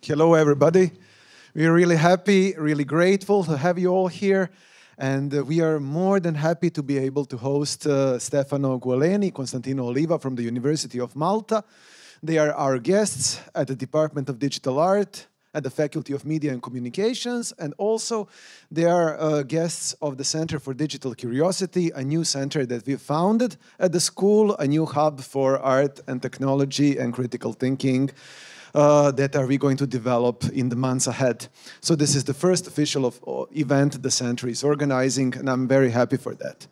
Hello, everybody. We are really happy, really grateful to have you all here. And we are more than happy to be able to host Stefano Gualeni Costantino Oliva from the University of Malta. They are our guests at the Department of Digital Art, at the Faculty of Media and Communications, and also they are guests of the Center for Digital Curiosity, a new center that we founded at the school, a new hub for art and technology and critical thinking that are we going to develop in the months ahead. So this is the first official event the center is organizing, and I'm very happy for that.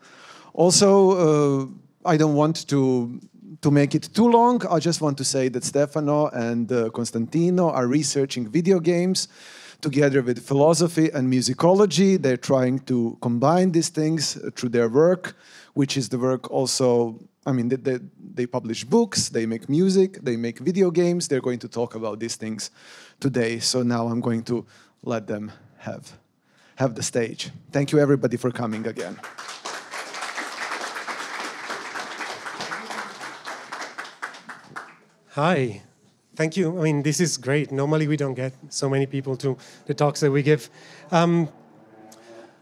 Also, I don't want to make it too long. I just want to say that Stefano and Costantino are researching video games together with philosophy and musicology. They're trying to combine these things through their work, which is the work also, I mean, they publish books, they make music, they make video games. They're going to talk about these things today. So now I'm going to let them have the stage. Thank you, everybody, for coming again. Hi, thank you. I mean, this is great. Normally we don't get so many people to the talks that we give.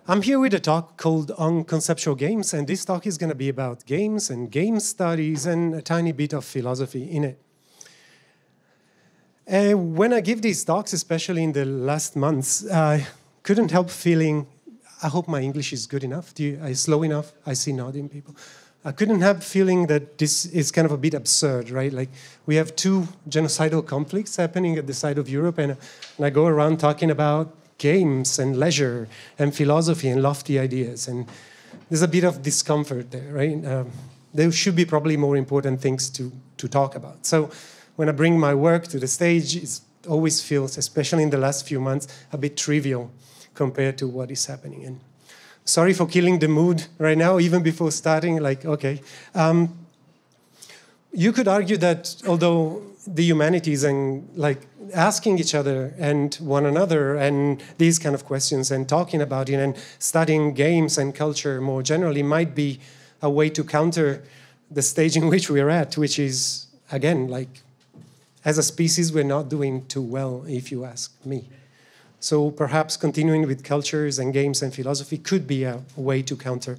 I'm here with a talk called On Conceptual Games, and this talk is going to be about games and game studies and a tiny bit of philosophy in it. When I give these talks, especially in the last months, I couldn't help feeling, I hope my English is good enough. Slow enough? I see nodding people. I couldn't help feeling that this is kind of a bit absurd, right? Like, we have two genocidal conflicts happening at the side of Europe, and I go around talking about games and leisure and philosophy and lofty ideas, and there's a bit of discomfort there, right? There should be probably more important things to talk about. So when I bring my work to the stage, it always feels, especially in the last few months, a bit trivial compared to what is happening. And sorry for killing the mood right now, even before starting, like, okay. You could argue that although the humanities and like asking each other and one another and these kind of questions and talking about it and studying games and culture more generally might be a way to counter the stage in which we're at, which is, again, like, as a species, we're not doing too well, if you ask me. So perhaps continuing with cultures and games and philosophy could be a way to counter,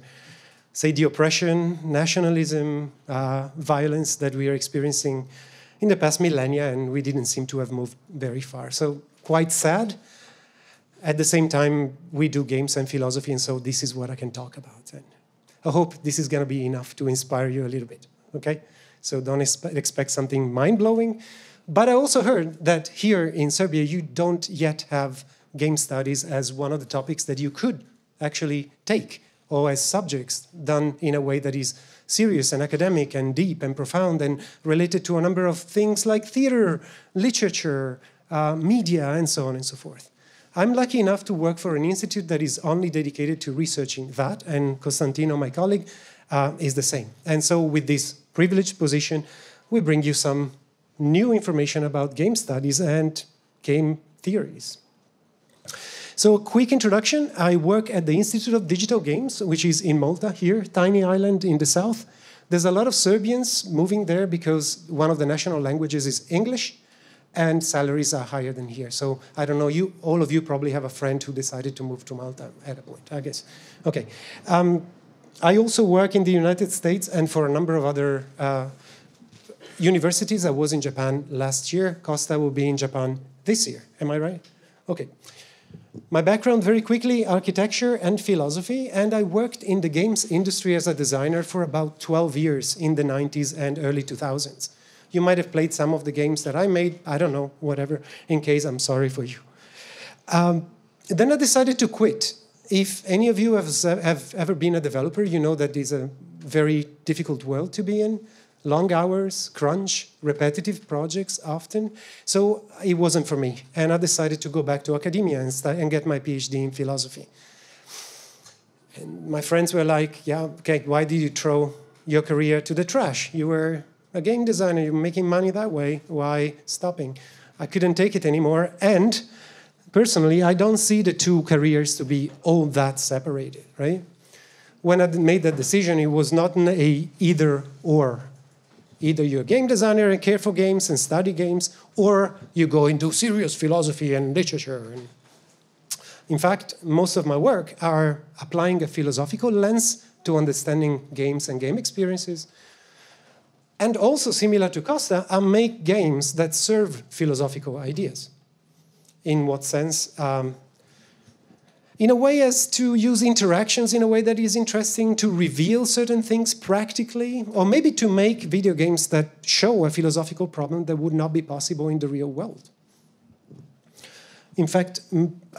say, the oppression, nationalism, violence that we are experiencing in the past millennia, and we didn't seem to have moved very far. So quite sad. At the same time, we do games and philosophy, and so this is what I can talk about. And I hope this is going to be enough to inspire you a little bit, okay? So don't expect something mind-blowing. But I also heard that here in Serbia, you don't yet have game studies as one of the topics that you could actually take, or as subjects done in a way that is serious and academic and deep and profound and related to a number of things like theater, literature, media, and so on and so forth. I'm lucky enough to work for an institute that is only dedicated to researching that, and Costantino, my colleague, is the same. And so with this privileged position, we bring you some new information about game studies and game theories. So a quick introduction. I work at the Institute of Digital Games, which is in Malta here, tiny island in the south. There's a lot of Serbians moving there because one of the national languages is English, and salaries are higher than here. So I don't know, all of you probably have a friend who decided to move to Malta at a point, I guess. Okay. I also work in the United States and for a number of other universities. I was in Japan last year. Costa will be in Japan this year. Am I right? Okay. My background, very quickly, architecture and philosophy, and I worked in the games industry as a designer for about 12 years in the 90s and early 2000s. You might have played some of the games that I made, I don't know, whatever, in case I'm sorry for you. Then I decided to quit. If any of you have ever been a developer, you know that it's a very difficult world to be in. Long hours, crunch, repetitive projects often. So it wasn't for me. And I decided to go back to academia and get my PhD in philosophy. And my friends were like, yeah, okay, why did you throw your career to the trash? You were a game designer, you're making money that way. Why stopping? I couldn't take it anymore. And personally, I don't see the two careers to be all that separated, right? When I made that decision, it was not an either or. Either you're a game designer and care for games and study games, or you go into serious philosophy and literature. And in fact, most of my work are applying a philosophical lens to understanding games and game experiences. And also, similar to Costa, I make games that serve philosophical ideas. In what sense? In a way as to use interactions in a way that is interesting, to reveal certain things practically, or maybe to make video games that show a philosophical problem that would not be possible in the real world. In fact,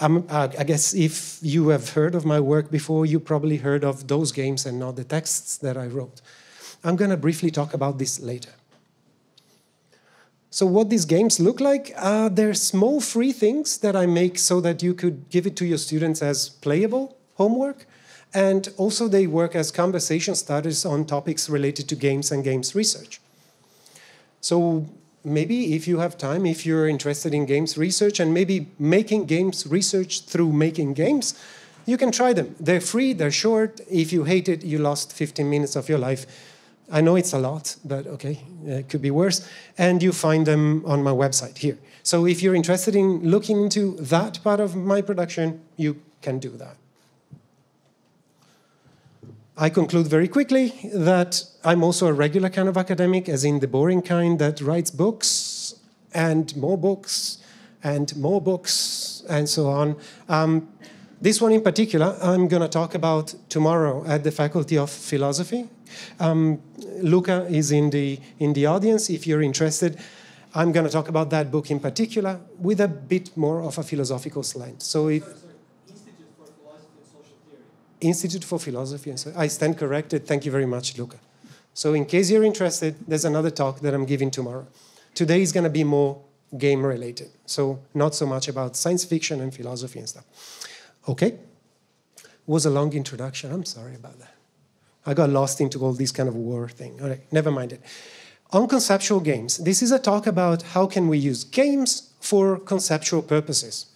I guess if you have heard of my work before, you probably heard of those games and not the texts that I wrote. I'm going to briefly talk about this later. So what these games look like, they're small free things that I make so that you could give it to your students as playable homework. And also they work as conversation starters on topics related to games and games research. So maybe if you have time, if you're interested in games research and maybe making games research through making games, you can try them. They're free, they're short. If you hate it, you lost 15 minutes of your life. I know it's a lot, but okay, it could be worse. And you find them on my website here. So if you're interested in looking into that part of my production, you can do that. I conclude very quickly that I'm also a regular kind of academic, as in the boring kind that writes books and more books and more books and so on. This one in particular, I'm going to talk about tomorrow at the Faculty of Philosophy. Luca is in the audience. If you're interested, I'm going to talk about that book in particular with a bit more of a philosophical slant. So if Institute for Philosophy and Social Theory. I stand corrected. Thank you very much, Luca. So in case you're interested, there's another talk that I'm giving tomorrow. Today is going to be more game-related, so not so much about science fiction and philosophy and stuff. Okay? Was a long introduction. I'm sorry about that. I got lost into all this kind of war thing. All right, never mind it. On conceptual games, this is a talk about how can we use games for conceptual purposes.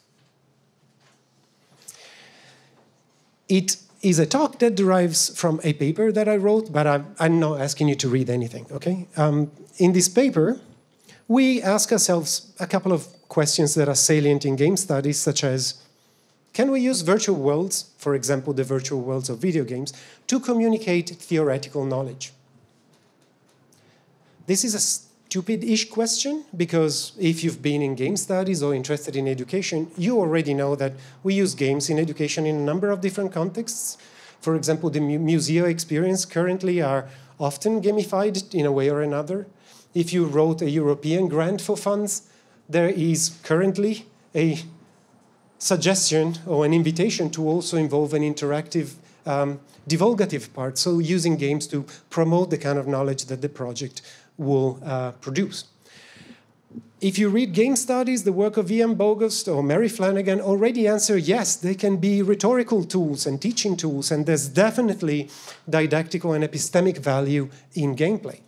It is a talk that derives from a paper that I wrote, but I'm not asking you to read anything, okay? In this paper, we ask ourselves a couple of questions that are salient in game studies, such as, can we use virtual worlds, for example, the virtual worlds of video games, to communicate theoretical knowledge? This is a stupid-ish question, because if you've been in game studies or interested in education, you already know that we use games in education in a number of different contexts. For example, the museum experience currently are often gamified in a way or another. If you wrote a European grant for funds, there is currently a suggestion or an invitation to also involve an interactive divulgative part, so using games to promote the kind of knowledge that the project will produce. If you read game studies, the work of Ian Bogost or Mary Flanagan already answer yes, they can be rhetorical tools and teaching tools, and there's definitely didactical and epistemic value in gameplay.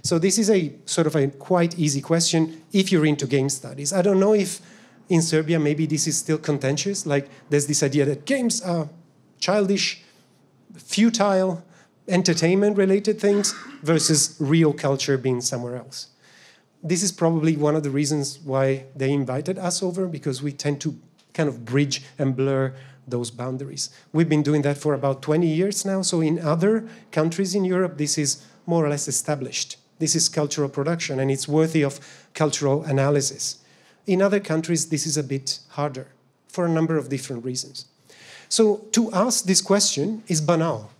So this is a sort of a quite easy question if you're into game studies. I don't know if in Serbia maybe this is still contentious, like there's this idea that games are childish, futile, entertainment-related things versus real culture being somewhere else. This is probably one of the reasons why they invited us over, because we tend to kind of bridge and blur those boundaries. We've been doing that for about 20 years now, so in other countries in Europe, this is more or less established. This is cultural production, and it's worthy of cultural analysis. In other countries, this is a bit harder for a number of different reasons. So to ask this question is banal.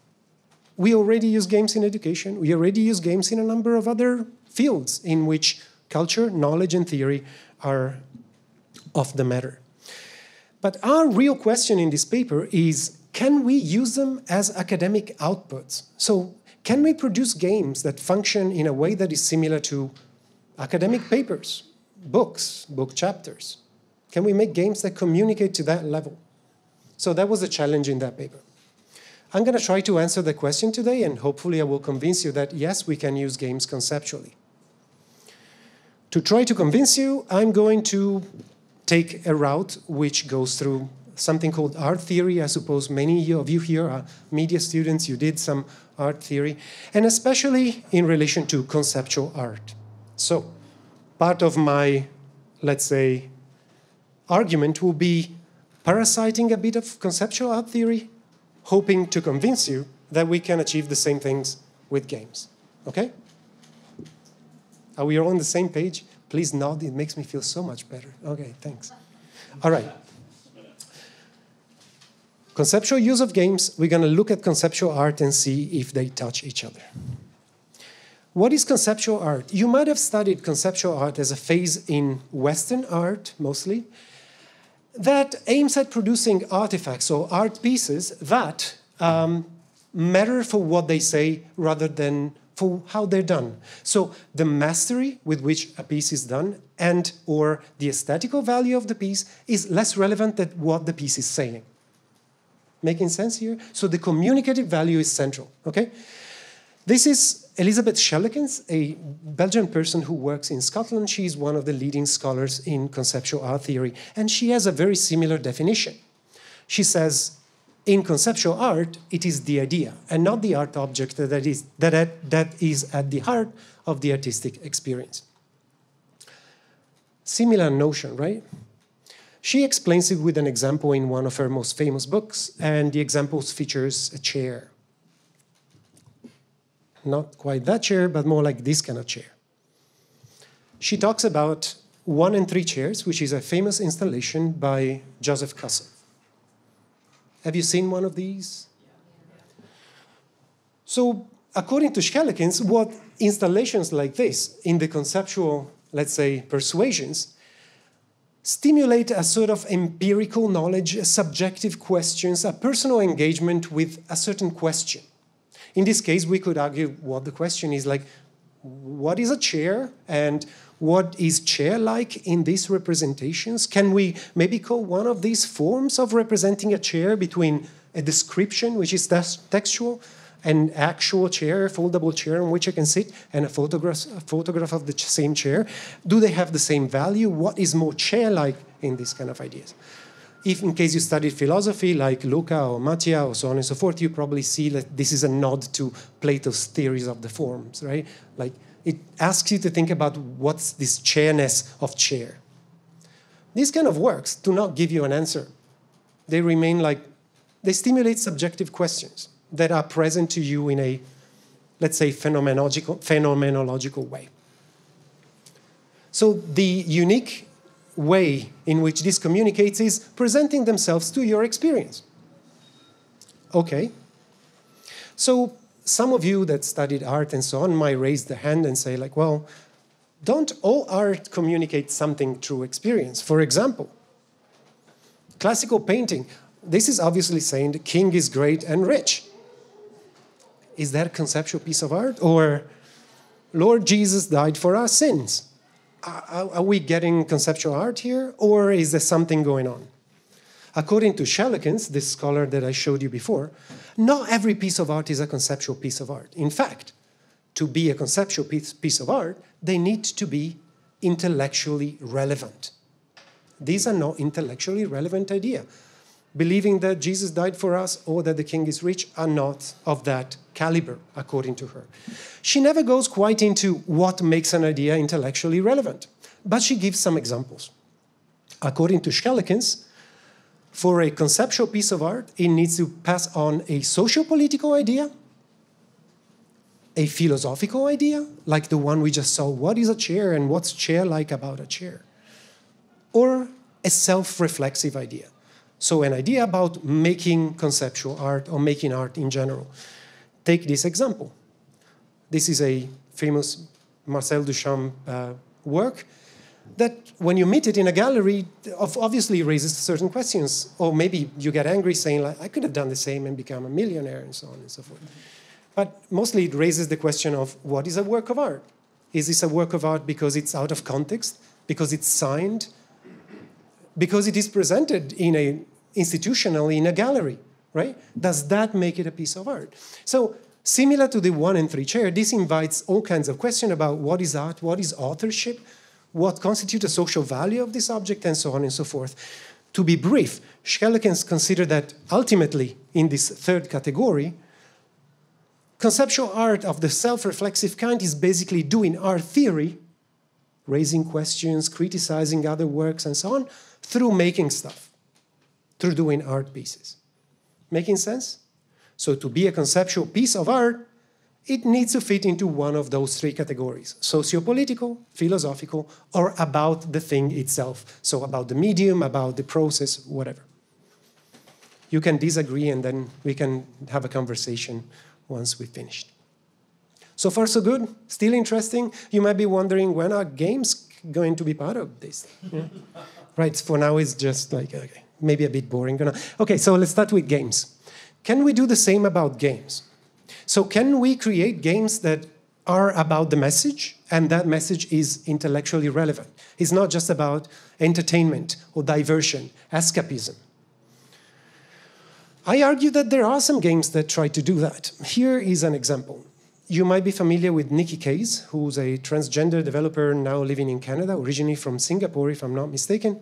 We already use games in education. We already use games in a number of other fields in which culture, knowledge, and theory are of the matter. But our real question in this paper is, can we use them as academic outputs? So can we produce games that function in a way that is similar to academic papers, books, book chapters? Can we make games that communicate to that level? So that was a challenge in that paper. I'm going to try to answer the question today, and hopefully I will convince you that, yes, we can use games conceptually. To try to convince you, I'm going to take a route which goes through something called art theory. I suppose many of you here are media students. You did some art theory, and especially in relation to conceptual art. So part of my, let's say, argument will be parasiting a bit of conceptual art theory, hoping to convince you that we can achieve the same things with games. Okay? Are we all on the same page? Please nod. It makes me feel so much better. Okay, thanks. All right. Conceptual use of games. We're going to look at conceptual art and see if they touch each other. What is conceptual art? You might have studied conceptual art as a phase in Western art, mostly, that aims at producing artifacts or art pieces that matter for what they say rather than for how they're done. So the mastery with which a piece is done and or the aesthetical value of the piece is less relevant than what the piece is saying. Making sense here? So the communicative value is central, okay? This is Elisabeth Schellekens, a Belgian person who works in Scotland. She's one of the leading scholars in conceptual art theory, and she has a very similar definition. She says, in conceptual art, it is the idea and not the art object that is at the heart of the artistic experience. Similar notion, right? She explains it with an example in one of her most famous books, and the example features a chair. Not quite that chair, but more like this kind of chair. She talks about 1 and 3 chairs, which is a famous installation by Joseph Kossov. Have you seen one of these? So, according to Schellekens, what installations like this in the conceptual, let's say, persuasions, stimulate a sort of empirical knowledge, subjective questions, a personal engagement with a certain question. In this case, we could argue what the question is, like, what is a chair and what is chair-like in these representations? Can we maybe call one of these forms of representing a chair between a description, which is textual, an actual chair, a foldable chair on which I can sit, and a photograph of the same chair? Do they have the same value? What is more chair-like in these kind of ideas? If in case you studied philosophy, like Luca or Mattia or so on and so forth, you probably see that this is a nod to Plato's theories of the forms, right? Like, it asks you to think about what's this chairness of chair. These kind of works do not give you an answer. They remain like, they stimulate subjective questions that are present to you in a, let's say, phenomenological way. So the unique way in which this communicates is presenting themselves to your experience. Okay. So some of you that studied art and so on might raise the hand and say, like, well, don't all art communicate something through experience? For example, classical painting, this is obviously saying the king is great and rich. Is that a conceptual piece of art? Or Lord Jesus died for our sins? Are we getting conceptual art here, or is there something going on? According to Schellekens, this scholar that I showed you before, not every piece of art is a conceptual piece of art. In fact, to be a conceptual piece of art, they need to be intellectually relevant. These are not intellectually relevant ideas. Believing that Jesus died for us or that the king is rich are not of that caliber, according to her. She never goes quite into what makes an idea intellectually relevant, but she gives some examples. According to Schellekens, for a conceptual piece of art, it needs to pass on a socio-political idea, a philosophical idea, like the one we just saw, what is a chair and what's chair-like about a chair, or a self-reflexive idea. So an idea about making conceptual art or making art in general. Take this example. This is a famous Marcel Duchamp work that when you meet it in a gallery, obviously raises certain questions. Or maybe you get angry saying, like, I could have done the same and become a millionaire and so on and so forth. But mostly it raises the question of what is a work of art? Is this a work of art because it's out of context, because it's signed, because it is presented in a institutionally in a gallery, right? Does that make it a piece of art? So similar to the 1 and 3 chair, this invites all kinds of questions about what is art, what is authorship, what constitutes a social value of this object, and so on and so forth. To be brief, Schellekens considered that ultimately, in this third category, conceptual art of the self-reflexive kind is basically doing art theory, raising questions, criticizing other works, and so on, through making stuff, through doing art pieces. Making sense? So to be a conceptual piece of art, it needs to fit into one of those three categories: socio-political, philosophical, or about the thing itself. So about the medium, about the process, whatever. You can disagree, and then we can have a conversation once we've finished. So far, so good? Still interesting? You might be wondering, when are games going to be part of this? Yeah. Right, for now it's just like, okay, maybe a bit boring. Okay, so let's start with games. Can we do the same about games? So can we create games that are about the message, and that message is intellectually relevant? It's not just about entertainment or diversion, escapism. I argue that there are some games that try to do that. Here is an example. You might be familiar with Nikki Case, who's a transgender developer now living in Canada, originally from Singapore, if I'm not mistaken.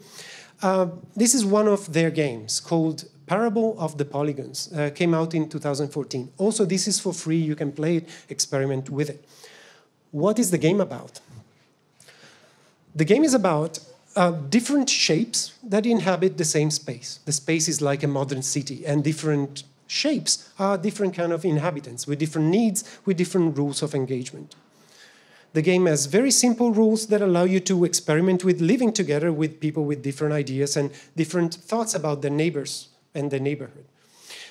This is one of their games called Parable of the Polygons. Came out in 2014. Also, this is for free. You can play it, experiment with it. What is the game about? The game is about different shapes that inhabit the same space. The space is like a modern city, and different shapes are different kind of inhabitants with different needs, with different rules of engagement. The game has very simple rules that allow you to experiment with living together with people with different ideas and different thoughts about their neighbors and the neighborhood.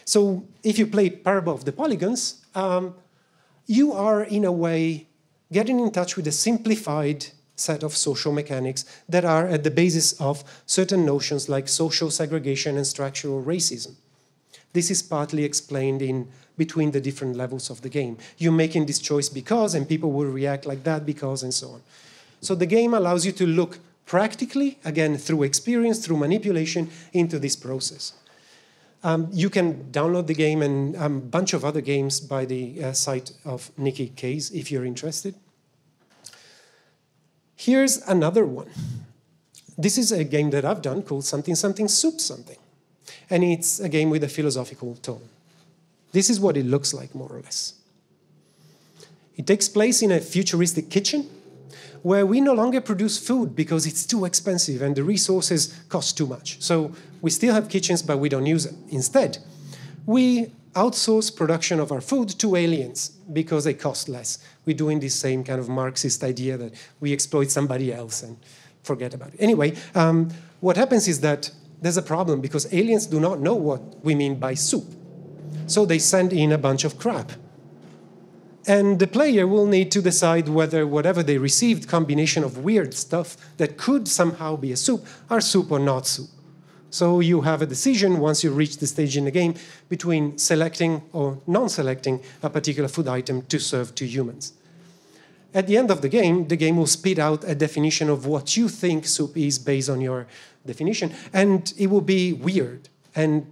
So if you play Parable of the Polygons, you are, in a way, getting in touch with a simplified set of social mechanics that are at the basis of certain notions like social segregation and structural racism. This is partly explained in between the different levels of the game. You're making this choice because, and people will react like that because, and so on. So the game allows you to look practically, again, through experience, through manipulation, into this process. You can download the game and a bunch of other games by the site of Nikki Case, if you're interested. Here's another one. This is a game that I've done called Something Something Soup Something. And it's a game with a philosophical tone. This is what it looks like, more or less. It takes place in a futuristic kitchen where we no longer produce food because it's too expensive and the resources cost too much. So we still have kitchens, but we don't use them. Instead, we outsource production of our food to aliens because they cost less. We're doing this same kind of Marxist idea that we exploit somebody else and forget about it. Anyway, what happens is that there's a problem because aliens do not know what we mean by soup. So they send in a bunch of crap. And the player will need to decide whether whatever they received, combination of weird stuff that could somehow be a soup, are soup or not soup. So you have a decision once you reach the stage in the game between selecting or non-selecting a particular food item to serve to humans. At the end of the game will spit out a definition of what you think soup is based on your definition, and it will be weird and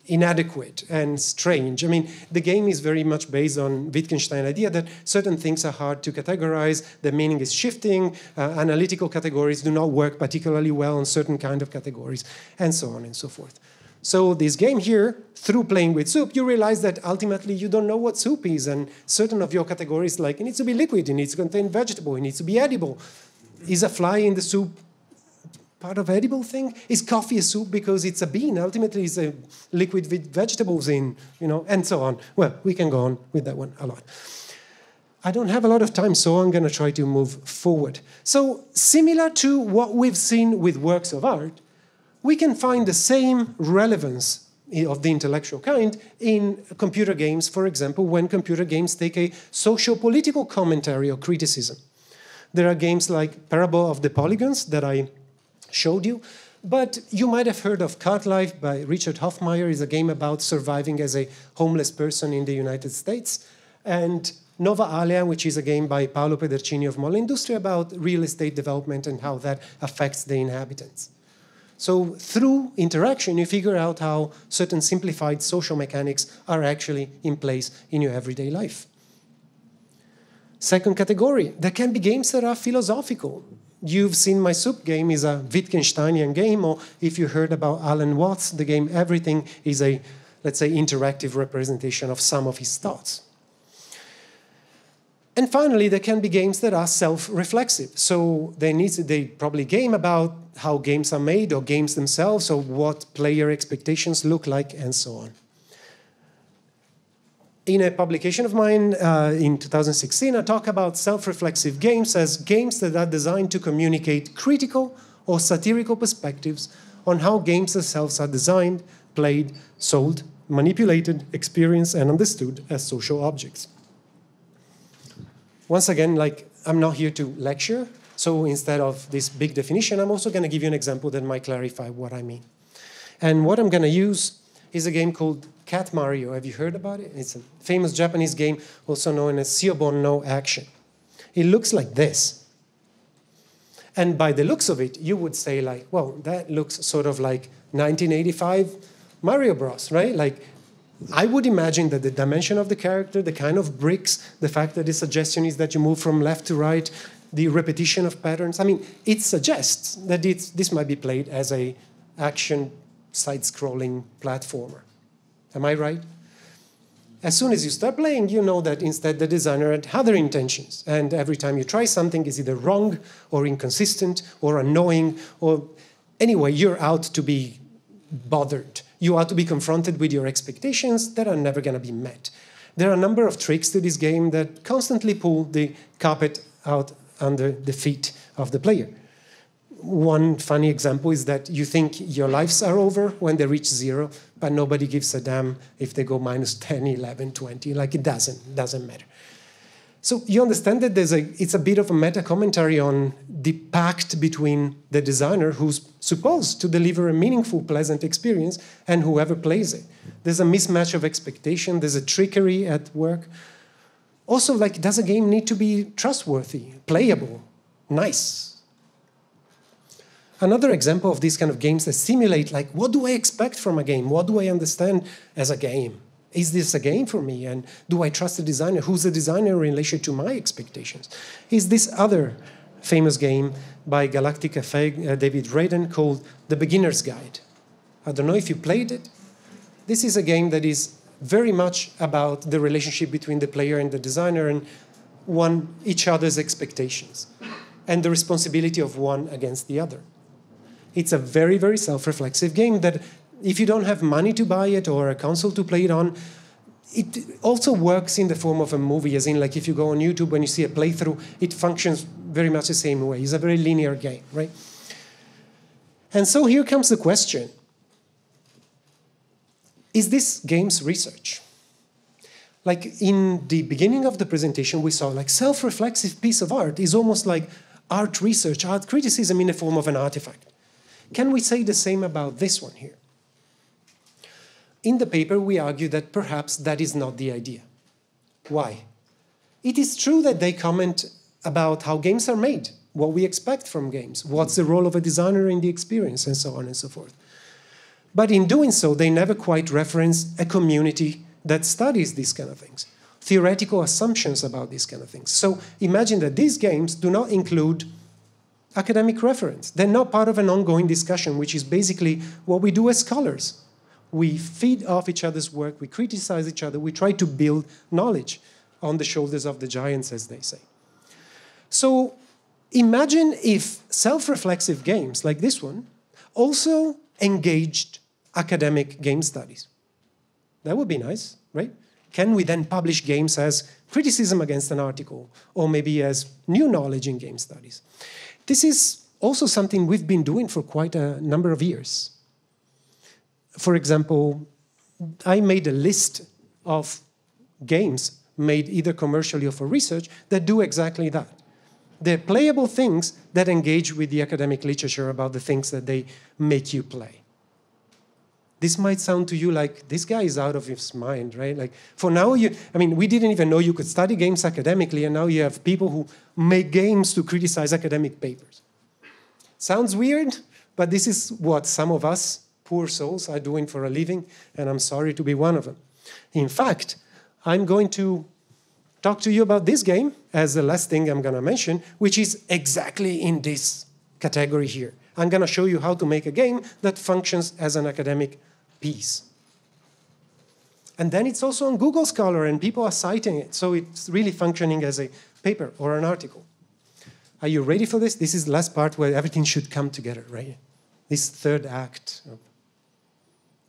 inadequate and strange. I mean, the game is very much based on Wittgenstein's idea that certain things are hard to categorize, the meaning is shifting, analytical categories do not work particularly well on certain kind of categories, and so on and so forth. So this game here, through playing with soup, you realize that ultimately you don't know what soup is, and certain of your categories, like it needs to be liquid, it needs to contain vegetable, it needs to be edible. Is a fly in the soup part of edible thing? Is coffee a soup because it's a bean? Ultimately, it's a liquid with vegetables in, and so on. Well, we can go on with that one a lot. I don't have a lot of time, so I'm going to try to move forward. So similar to what we've seen with works of art, we can find the same relevance of the intellectual kind in computer games, for example, when computer games take a socio-political commentary or criticism. There are games like Parable of the Polygons that I showed you, but you might have heard of Cart Life by Richard Hofmeyer. It's a game about surviving as a homeless person in the United States. And Nova Alia, which is a game by Paolo Pedercini of Molla Industria about real estate development and how that affects the inhabitants. So through interaction, you figure out how certain simplified social mechanics are actually in place in your everyday life. Second category, there can be games that are philosophical. you've seen My Soup game is a Wittgensteinian game, or if you heard about Alan Watts, the game Everything is a, let's say, interactive representation of some of his thoughts. And finally, there can be games that are self-reflexive. So they probably game about how games are made, or games themselves, or what player expectations look like, and so on. In a publication of mine in 2016, I talk about self-reflexive games as games that are designed to communicate critical or satirical perspectives on how games themselves are designed, played, sold, manipulated, experienced, and understood as social objects. Once again, like, I'm not here to lecture, so instead of this big definition, I'm also going to give you an example that might clarify what I mean. And what I'm going to use is a game called Cat Mario. Have you heard about it? It's a famous Japanese game, also known as Siobon no Action. It looks like this. And by the looks of it, you would say, like, well, that looks sort of like 1985 Mario Bros, right? Like, I would imagine that the dimension of the character, the kind of bricks, the fact that the suggestion is that you move from left to right, the repetition of patterns, I mean, it suggests that this might be played as an action side-scrolling platformer. Am I right? As soon as you start playing, you know that instead the designer had other intentions. And every time you try something, it's either wrong or inconsistent or annoying, or anyway, you're out to be bothered. You are to be confronted with your expectations that are never going to be met. There are a number of tricks to this game that constantly pull the carpet out under the feet of the player. One funny example is that you think your lives are over when they reach 0, but nobody gives a damn if they go minus 10, 11, 20. Like, it doesn't matter. So you understand that it's a bit of a meta-commentary on the pact between the designer, who's supposed to deliver a meaningful, pleasant experience, and whoever plays it. There's a mismatch of expectation. There's a trickery at work. Also, like, does a game need to be trustworthy, playable, nice? Another example of these kind of games that simulate, like, what do I expect from a game? What do I understand as a game? Is this a game for me? And do I trust the designer? Who's the designer in relation to my expectations? Is this other famous game by Galactic Cafe, David Radin, called The Beginner's Guide? I don't know if you played it. This is a game that is very much about the relationship between the player and the designer and each other's expectations and the responsibility of one against the other. It's a very, very self-reflexive game that if you don't have money to buy it or a console to play it on, it also works in the form of a movie, as in, like, if you go on YouTube when you see a playthrough, it functions very much the same way. It's a very linear game, right? And so here comes the question. Is this game's research? Like, in the beginning of the presentation, we saw, like, self-reflexive piece of art is almost like art research, art criticism in the form of an artifact. Can we say the same about this one here? In the paper, we argue that perhaps that is not the idea. Why? It is true that they comment about how games are made, what we expect from games, what's the role of a designer in the experience, and so on and so forth. But in doing so, they never quite reference a community that studies these kind of things, theoretical assumptions about these kind of things. So imagine that these games do not include academic reference. They're not part of an ongoing discussion, which is basically what we do as scholars. We feed off each other's work, we criticize each other, we try to build knowledge on the shoulders of the giants, as they say. So imagine if self-reflexive games like this one also engaged academic game studies. That would be nice, right? Can we then publish games as criticism against an article, or maybe as new knowledge in game studies? This is also something we've been doing for quite a number of years. For example, I made a list of games made either commercially or for research that do exactly that. They're playable things that engage with the academic literature about the things that they make you play. This might sound to you like, this guy is out of his mind, right? Like, for now, we didn't even know you could study games academically, and now you have people who make games to criticize academic papers. Sounds weird, but this is what some of us poor souls are doing for a living, and I'm sorry to be one of them. In fact, I'm going to talk to you about this game as the last thing I'm going to mention, which is exactly in this category here. I'm going to show you how to make a game that functions as an academic piece. And then it's also on Google Scholar, and people are citing it. So it's really functioning as a paper or an article. Are you ready for this? This is the last part where everything should come together, right? This third act.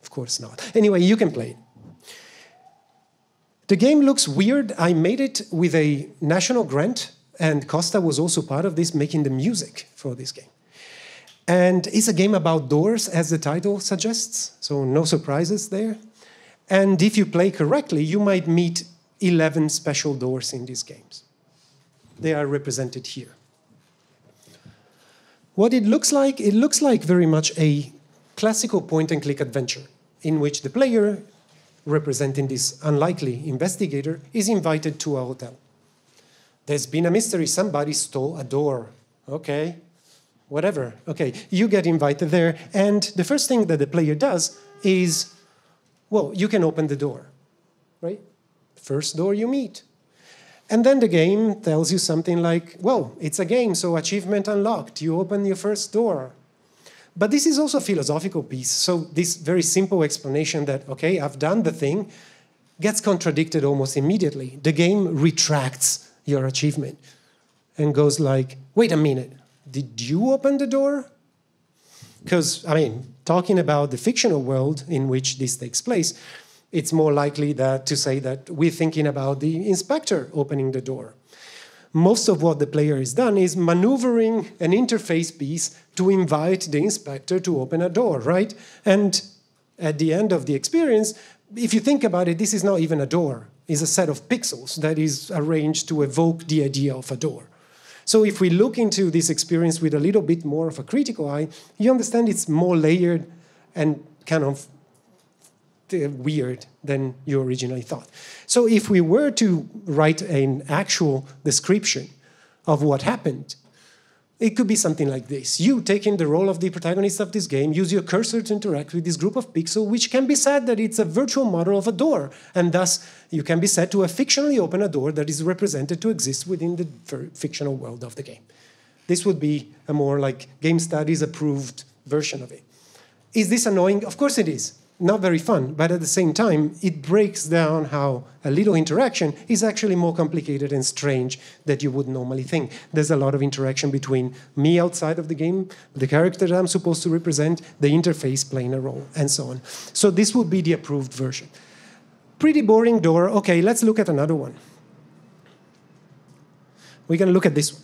Of course not. Anyway, you can play it. The game looks weird. I made it with a national grant, and Costa was also part of this, making the music for this game. And it's a game about doors, as the title suggests, so no surprises there. And if you play correctly, you might meet 11 special doors in these games. They are represented here. What it looks like very much a classical point-and-click adventure in which the player, representing this unlikely investigator, is invited to a hotel. There's been a mystery. Somebody stole a door. Okay, whatever. Okay, you get invited there, and the first thing that the player does is, well, you can open the door, right? First door you meet. And then the game tells you something like, well, it's a game, so achievement unlocked. You open your first door. But this is also a philosophical piece. So this very simple explanation that, okay, I've done the thing, gets contradicted almost immediately. The game retracts your achievement and goes like, wait a minute, did you open the door? Because, I mean, talking about the fictional world in which this takes place, it's more likely to say that we're thinking about the inspector opening the door. Most of what the player has done is maneuvering an interface piece to invite the inspector to open a door, right? And at the end of the experience, if you think about it, this is not even a door. It's a set of pixels that is arranged to evoke the idea of a door. So if we look into this experience with a little bit more of a critical eye, you understand it's more layered and kind of weird than you originally thought. So if we were to write an actual description of what happened, it could be something like this. You, taking the role of the protagonist of this game, use your cursor to interact with this group of pixels, which can be said that it's a virtual model of a door, and thus you can be said to have fictionally opened a door that is represented to exist within the fictional world of the game. This would be a more like game studies approved version of it. Is this annoying? Of course it is. Not very fun, but at the same time, it breaks down how a little interaction is actually more complicated and strange than you would normally think. There's a lot of interaction between me outside of the game, the character that I'm supposed to represent, the interface playing a role, and so on. So this would be the approved version. Pretty boring door. Okay, let's look at another one. We're going to look at this one.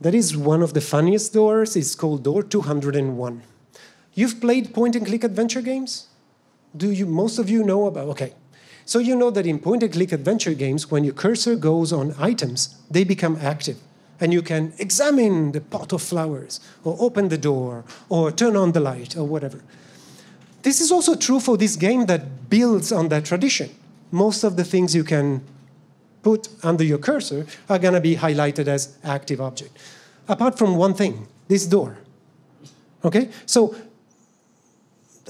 That is one of the funniest doors. It's called Door 201. You've played point-and-click adventure games? Most of you know about, okay. So you know that in point-and-click adventure games, when your cursor goes on items, they become active. And you can examine the pot of flowers, or open the door, or turn on the light, or whatever. This is also true for this game that builds on that tradition. Most of the things you can put under your cursor are going to be highlighted as active object. Apart from one thing, this door. Okay? So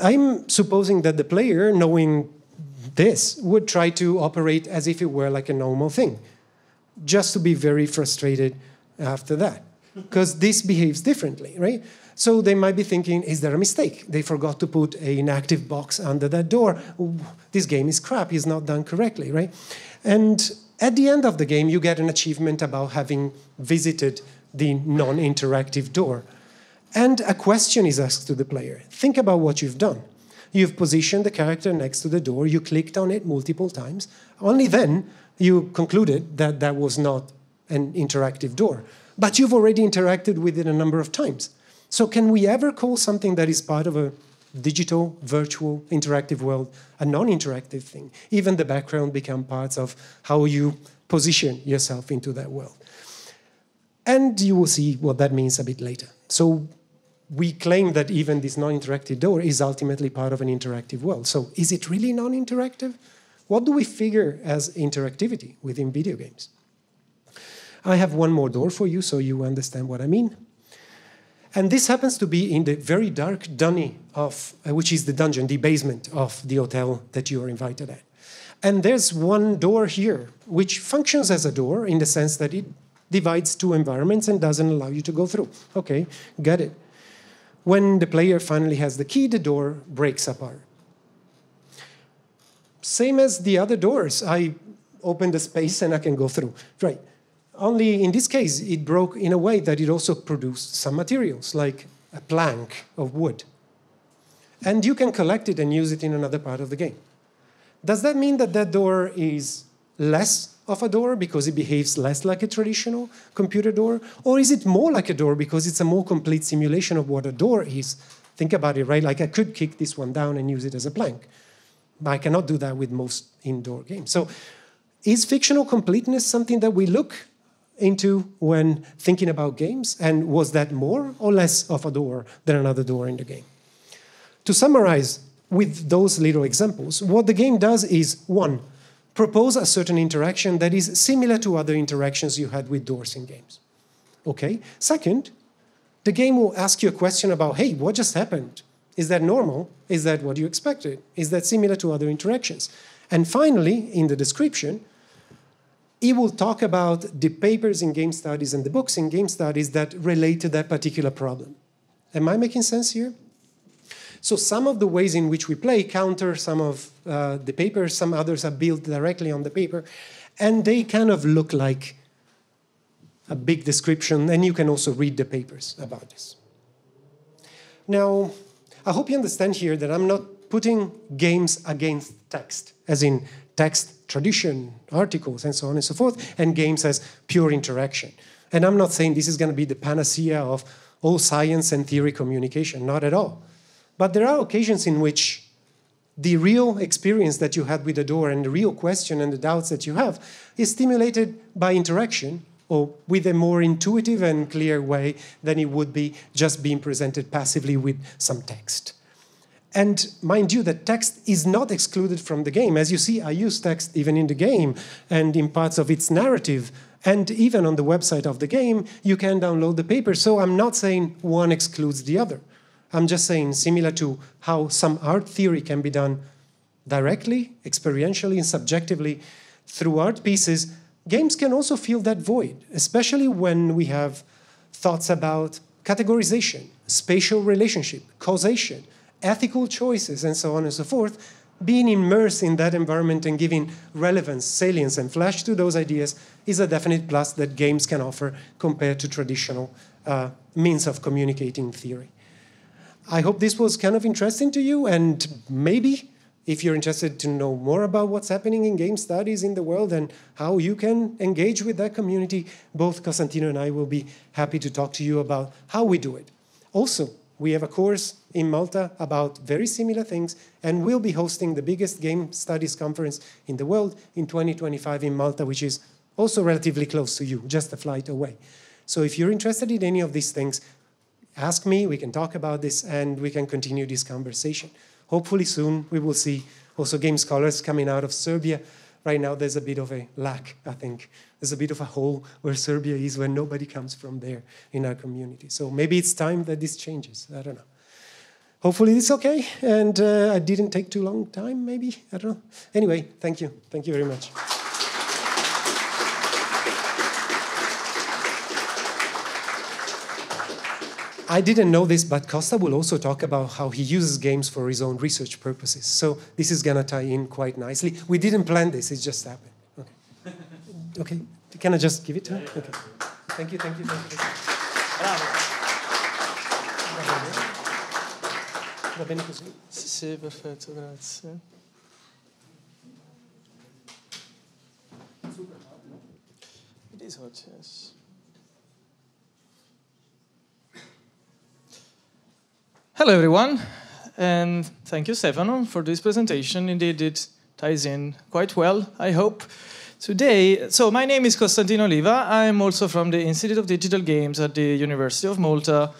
I'm supposing that the player, knowing this, would try to operate as if it were like a normal thing, just to be very frustrated after that, because this behaves differently, right? So they might be thinking, is there a mistake? They forgot to put an inactive box under that door. This game is crap, it's not done correctly, right? And at the end of the game, you get an achievement about having visited the non-interactive door. And a question is asked to the player. Think about what you've done. You've positioned the character next to the door. You clicked on it multiple times. Only then you concluded that that was not an interactive door. But you've already interacted with it a number of times. So can we ever call something that is part of a digital, virtual, interactive world a non-interactive thing? Even the background become parts of how you position yourself into that world. And you will see what that means a bit later. So we claim that even this non-interactive door is ultimately part of an interactive world. So is it really non-interactive? What do we figure as interactivity within video games? I have one more door for you so you understand what I mean. And this happens to be in the very dark dungeon which is the dungeon, the basement of the hotel that you are invited at. And there's one door here, which functions as a door in the sense that it divides two environments and doesn't allow you to go through. Okay, got it. When the player finally has the key, the door breaks apart. Same as the other doors. I open the space and I can go through. Right. Only in this case, it broke in a way that it also produced some materials, like a plank of wood. And you can collect it and use it in another part of the game. Does that mean that that door is less of a door because it behaves less like a traditional computer door? Or is it more like a door because it's a more complete simulation of what a door is? Think about it, right? Like I could kick this one down and use it as a plank. But I cannot do that with most indoor games. So is fictional completeness something that we look into when thinking about games? And was that more or less of a door than another door in the game? To summarize with those little examples, what the game does is, one, propose a certain interaction that is similar to other interactions you had with doors in games. Okay? Second, the game will ask you a question about, hey, what just happened? Is that normal? Is that what you expected? Is that similar to other interactions? And finally, in the description, it will talk about the papers in game studies and the books in game studies that relate to that particular problem. Am I making sense here? So some of the ways in which we play counter some of the papers, some others are built directly on the paper, and they kind of look like a big description, and you can also read the papers about this. Now, I hope you understand here that I'm not putting games against text, as in text, tradition, articles, and so on and so forth, and games as pure interaction. And I'm not saying this is going to be the panacea of all science and theory communication, not at all. But there are occasions in which the real experience that you had with the door and the real question and the doubts that you have is stimulated by interaction or with a more intuitive and clear way than it would be just being presented passively with some text. And mind you, that text is not excluded from the game. As you see, I use text even in the game and in parts of its narrative. And even on the website of the game, you can download the paper. So I'm not saying one excludes the other. I'm just saying, similar to how some art theory can be done directly, experientially, and subjectively through art pieces, games can also fill that void, especially when we have thoughts about categorization, spatial relationship, causation, ethical choices, and so on and so forth. Being immersed in that environment and giving relevance, salience, and flash to those ideas is a definite plus that games can offer compared to traditional means of communicating theory. I hope this was kind of interesting to you, and maybe if you're interested to know more about what's happening in game studies in the world and how you can engage with that community, both Costantino and I will be happy to talk to you about how we do it. Also, we have a course in Malta about very similar things, and we'll be hosting the biggest game studies conference in the world in 2025 in Malta, which is also relatively close to you, just a flight away. So if you're interested in any of these things, ask me, we can talk about this, and we can continue this conversation. Hopefully soon we will see also game scholars coming out of Serbia. Right now there's a bit of a lack, I think. There's a bit of a hole where Serbia is, where nobody comes from there in our community. So maybe it's time that this changes, I don't know. Hopefully it's okay, and I didn't take too long time, maybe, I don't know. Anyway, thank you very much. I didn't know this, but Costa will also talk about how he uses games for his own research purposes. So this is going to tie in quite nicely. We didn't plan this, it just happened. Okay. Okay. Can I just give it to him? Okay. Thank you. Bravo. Va bene così? Sì, perfetto, grazie. It is hot, yes. Hello, everyone, and thank you, Stefano, for this presentation. Indeed, it ties in quite well, I hope. Today, so my name is Costantino Oliva. I'm also from the Institute of Digital Games at the University of Malta,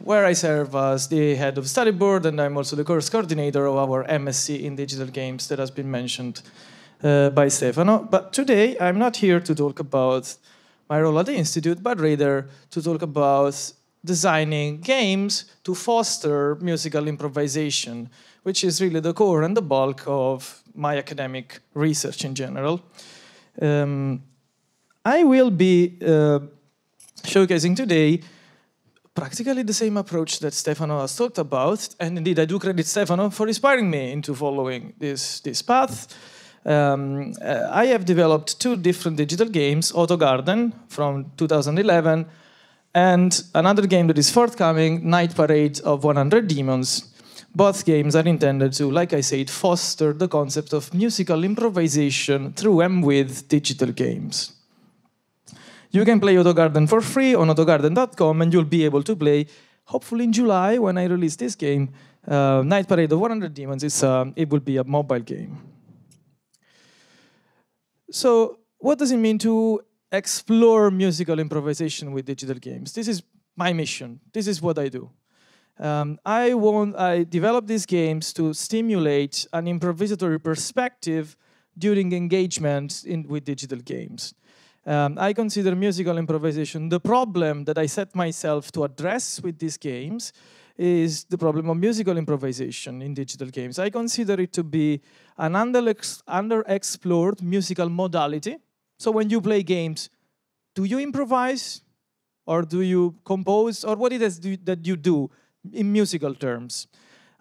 where I serve as the head of study board, and I'm also the course coordinator of our MSc in digital games that has been mentioned by Stefano. But today, I'm not here to talk about my role at the Institute, but rather to talk about designing games to foster musical improvisation, which is really the core and the bulk of my academic research in general. I will be showcasing today practically the same approach that Stefano has talked about, and indeed I do credit Stefano for inspiring me into following this path. I have developed 2 different digital games, Auto Garden from 2011, and another game that is forthcoming, Night Parade of 100 Demons. Both games are intended to, like I said, foster the concept of musical improvisation through and with digital games. You can play AutoGarden for free on autogarden.com, and you'll be able to play, hopefully in July, when I release this game, Night Parade of 100 Demons. It will be a mobile game. So what does it mean to explore musical improvisation with digital games? This is my mission. This is what I do. I develop these games to stimulate an improvisatory perspective during engagement with digital games. I consider musical improvisation the problem that I set myself to address with these games is the problem of musical improvisation in digital games. I consider it to be an underexplored musical modality. So when you play games, do you improvise or do you compose, or what it is that you do in musical terms?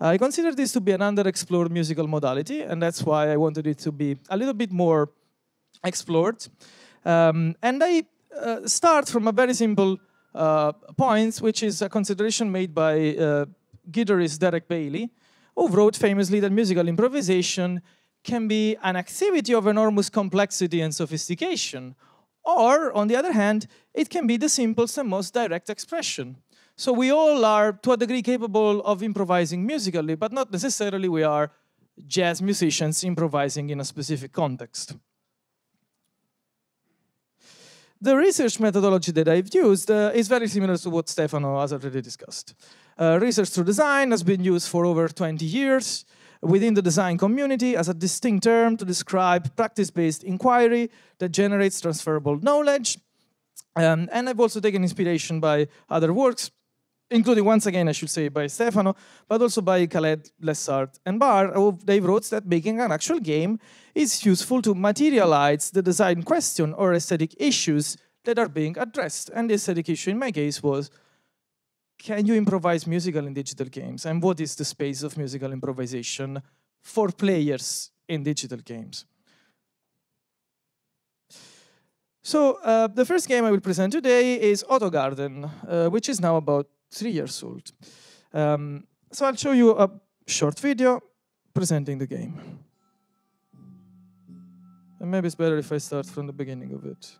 I consider this to be an underexplored musical modality, and that's why I wanted it to be a little bit more explored. And I start from a very simple point, which is a consideration made by guitarist Derek Bailey, who wrote famously that musical improvisation can be an activity of enormous complexity and sophistication, or, on the other hand, it can be the simplest and most direct expression. So we all are, to a degree, capable of improvising musically, but not necessarily we are jazz musicians improvising in a specific context. The research methodology that I've used is very similar to what Stefano has already discussed. Research through design has been used for over 20 years within the design community as a distinct term to describe practice-based inquiry that generates transferable knowledge. And I've also taken inspiration by other works, including, once again, I should say, by Stefano, but also by Khaled, Lessard, and Barr. They wrote that making an actual game is useful to materialize the design question or aesthetic issues that are being addressed. And the aesthetic issue in my case was, can you improvise musical in digital games? And what is the space of musical improvisation for players in digital games? So the first game I will present today is Auto Garden, which is now about 3 years old. So I'll show you a short video presenting the game. And maybe it's better if I start from the beginning of it.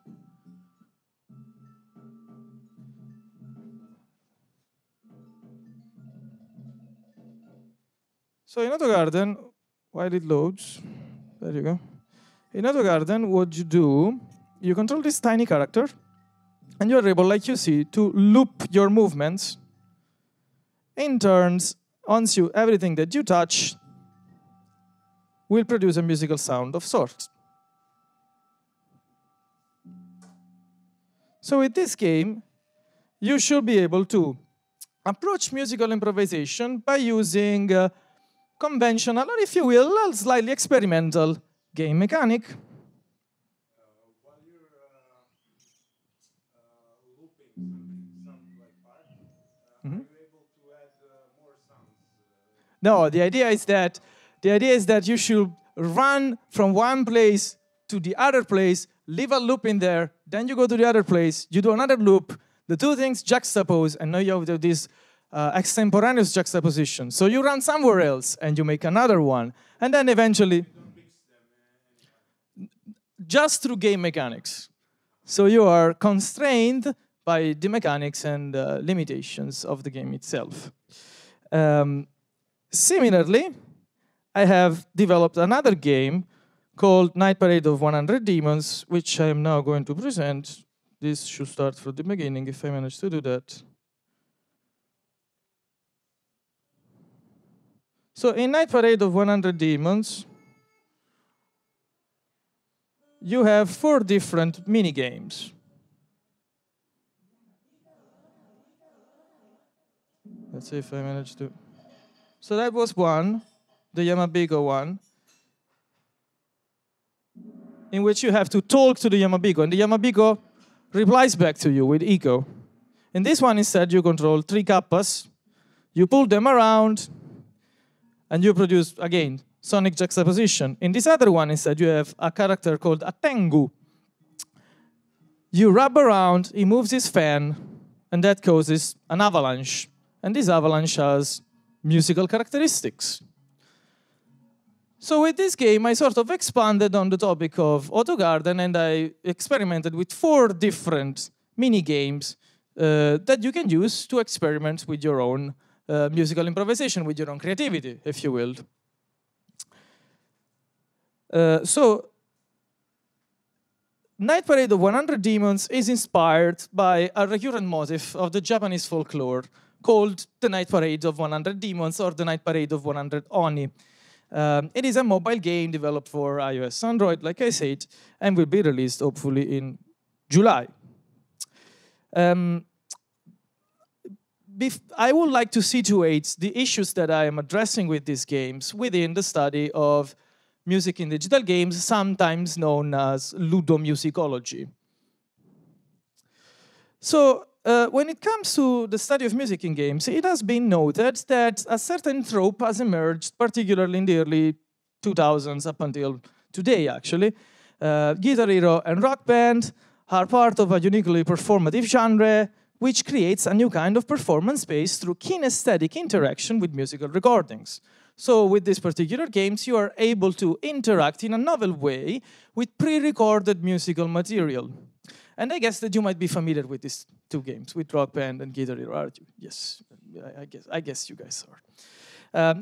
So in Auto Garden, while it loads, there you go. In Auto Garden, what you do, you control this tiny character, and you're able, like you see, to loop your movements. In turns, everything that you touch will produce a musical sound of sorts. So with this game, you should be able to approach musical improvisation by using conventional, or if you will, a slightly experimental game mechanic. While you're looping some like part, are you able to add more sounds? No, the idea is that you should run from one place to the other place, leave a loop in there, then you go to the other place, you do another loop, the two things juxtapose, and now you have this extemporaneous juxtaposition. So you run somewhere else, and you make another one, and then eventually, You don't mix them just through game mechanics. So you are constrained by the mechanics and limitations of the game itself. Similarly, I have developed another game called Night Parade of 100 Demons, which I am now going to present. This should start from the beginning if I manage to do that. So in Night Parade of 100 Demons, you have 4 different mini games. Let's see if I manage to. So that was one, the Yamabigo one, in which you have to talk to the Yamabigo, and the Yamabigo replies back to you with echo. In this one, instead, you control 3 kappas, you pull them around, and you produce, again, sonic juxtaposition. In this other one, instead, you have a character called a tengu. You rub around, he moves his fan, and that causes an avalanche. And this avalanche has musical characteristics. So with this game, I sort of expanded on the topic of auto garden, and I experimented with 4 different mini games that you can use to experiment with your own musical improvisation, with your own creativity, if you will. So Night Parade of 100 Demons is inspired by a recurrent motif of the Japanese folklore called the Night Parade of 100 Demons or the Night Parade of 100 Oni. It is a mobile game developed for iOS and Android, like I said, and will be released hopefully in July. I would like to situate the issues that I am addressing with these games within the study of music in digital games, sometimes known as ludomusicology. So when it comes to the study of music in games, it has been noted that a certain trope has emerged, particularly in the early 2000s up until today, actually. Guitar Hero and Rock Band are part of a uniquely performative genre, which creates a new kind of performance space through kinesthetic interaction with musical recordings. So with these particular games, you are able to interact in a novel way with pre-recorded musical material. And I guess that you might be familiar with these 2 games, with Rock Band and Guitar Hero, aren't you? Yes, I guess you guys are.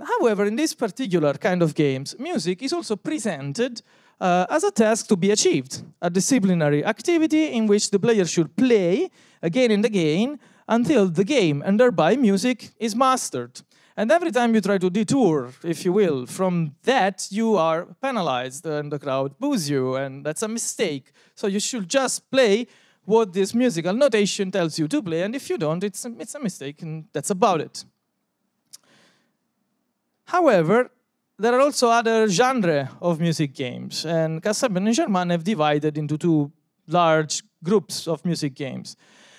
However, in this particular kind of games, music is also presented as a task to be achieved, a disciplinary activity in which the player should play again and again until the game, and thereby music, is mastered. And every time you try to detour, if you will, from that, you are penalized and the crowd boos you, and that's a mistake. So you should just play what this musical notation tells you to play, and if you don't, it's a mistake, and that's about it. However, there are also other genres of music games, and Kassab and German have divided into 2 large groups of music games.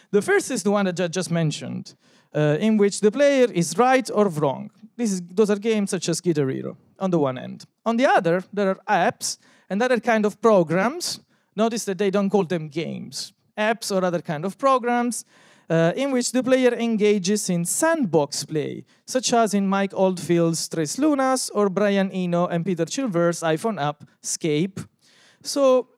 The first is the one that I just mentioned, in which the player is right or wrong. Those are games such as Guitar Hero, on the one end. On the other, there are apps and other kind of programs. Notice that they don't call them games. Apps or other kind of programs in which the player engages in sandbox play, such as in Mike Oldfield's Tres Lunas or Brian Eno and Peter Chilver's iPhone app, Scape. So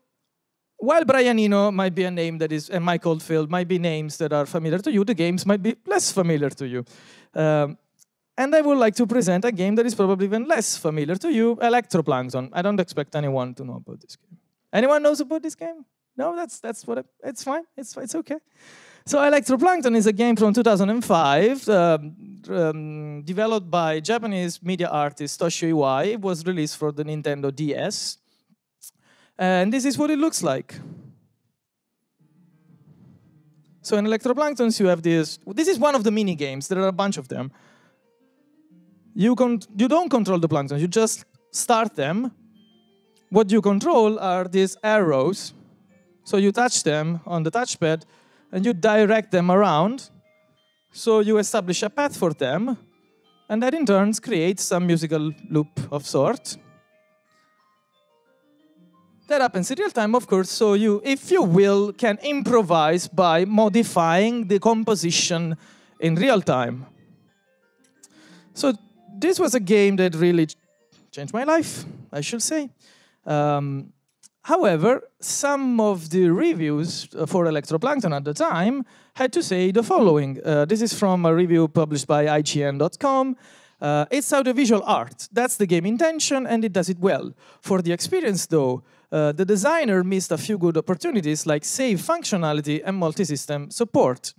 while Brian Eno might be a name that is, and Mike Oldfield might be names that are familiar to you, the games might be less familiar to you. And I would like to present a game that is probably even less familiar to you, Electroplankton. I don't expect anyone to know about this game. Anyone knows about this game? No, that's what it's fine. It's okay. So Electroplankton is a game from 2005, developed by Japanese media artist Toshio Iwai. It was released for the Nintendo DS. And this is what it looks like. So in Electroplanktons, you have this. This is one of the mini games. There are a bunch of them. You don't control the planktons. You just start them. What you control are these arrows. So you touch them on the touchpad, and you direct them around. So you establish a path for them, and that in turn creates some musical loop of sort. That happens in real time, of course, so you, if you will, can improvise by modifying the composition in real time. So this was a game that really changed my life, I should say. However, some of the reviews for Electroplankton at the time had to say the following. This is from a review published by IGN.com. It's audiovisual art. That's the game intention, and it does it well. For the experience, though, the designer missed a few good opportunities like save functionality and multi-system support.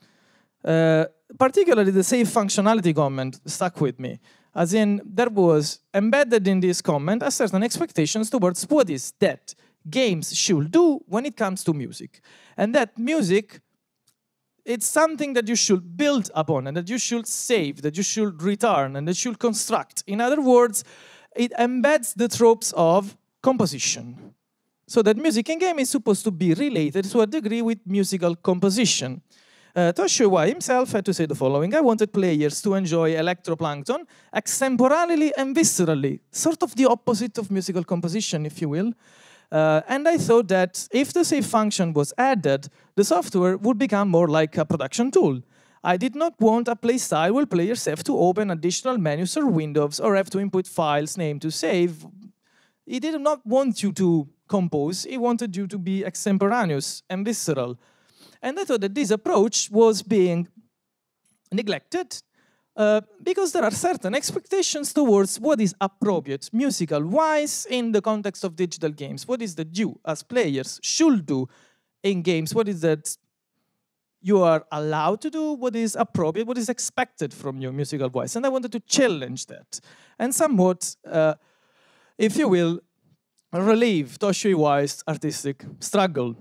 Particularly the save functionality comment stuck with me. As in, there was embedded in this comment a certain expectations towards what is that games should do when it comes to music. And that music It's something that you should build upon and that you should save, that you should return, and that you should construct. In other words, it embeds the tropes of composition. So that music in game is supposed to be related to a degree with musical composition. Toshio Iwai himself had to say the following: I wanted players to enjoy electroplankton extemporally and viscerally, sort of the opposite of musical composition, if you will. And I thought that if the save function was added, the software would become more like a production tool. I did not want a playstyle where players have to open additional menus or windows or have to input files named to save. He did not want you to compose, he wanted you to be extemporaneous and visceral. And I thought that this approach was being neglected because there are certain expectations towards what is appropriate musical-wise in the context of digital games. What is that you, as players, should do in games? What is that you are allowed to do? What is appropriate? What is expected from you musical-wise? And I wanted to challenge that and somewhat, if you will, relieve Toshio Iwai's artistic struggle.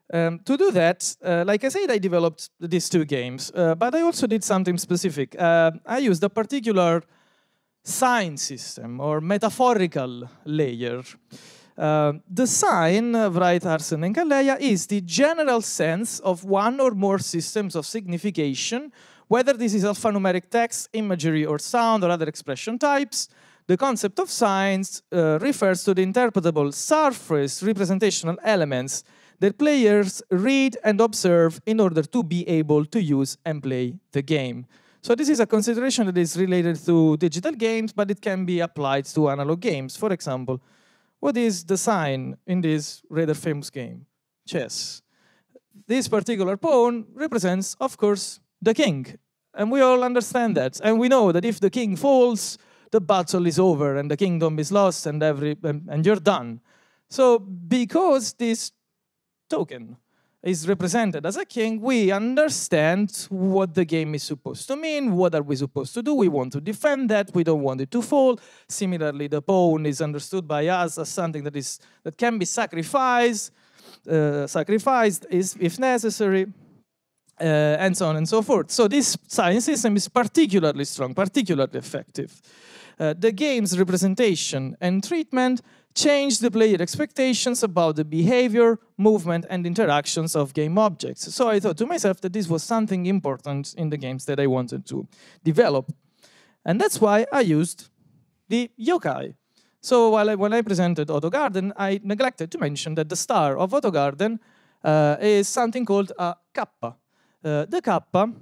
To do that, like I said, I developed these two games, but I also did something specific. I used a particular sign system or metaphorical layer. The sign, Wright, Arsen, and Calleia, is the general sense of one or more systems of signification, whether this is alphanumeric text, imagery, or sound, or other expression types. The concept of signs refers to the interpretable surface representational elements that players read and observe in order to be able to use and play the game. So this is a consideration that is related to digital games, but it can be applied to analog games. For example, what is the sign in this rather famous game? Chess. This particular pawn represents, of course, the king. And we all understand that. And we know that if the king falls, the battle is over and the kingdom is lost and you're done. So because this token is represented as a king, we understand what the game is supposed to mean, what are we supposed to do, we want to defend that, we don't want it to fall. Similarly, the pawn is understood by us as something that can be sacrificed if necessary, and so on and so forth. So this sign system is particularly strong, particularly effective. The game's representation and treatment change the player expectations about the behavior, movement, and interactions of game objects. So I thought to myself that this was something important in the games that I wanted to develop. And that's why I used the yokai. So when I presented Otto Garden, I neglected to mention that the star of Otto Garden is something called a kappa. The kappa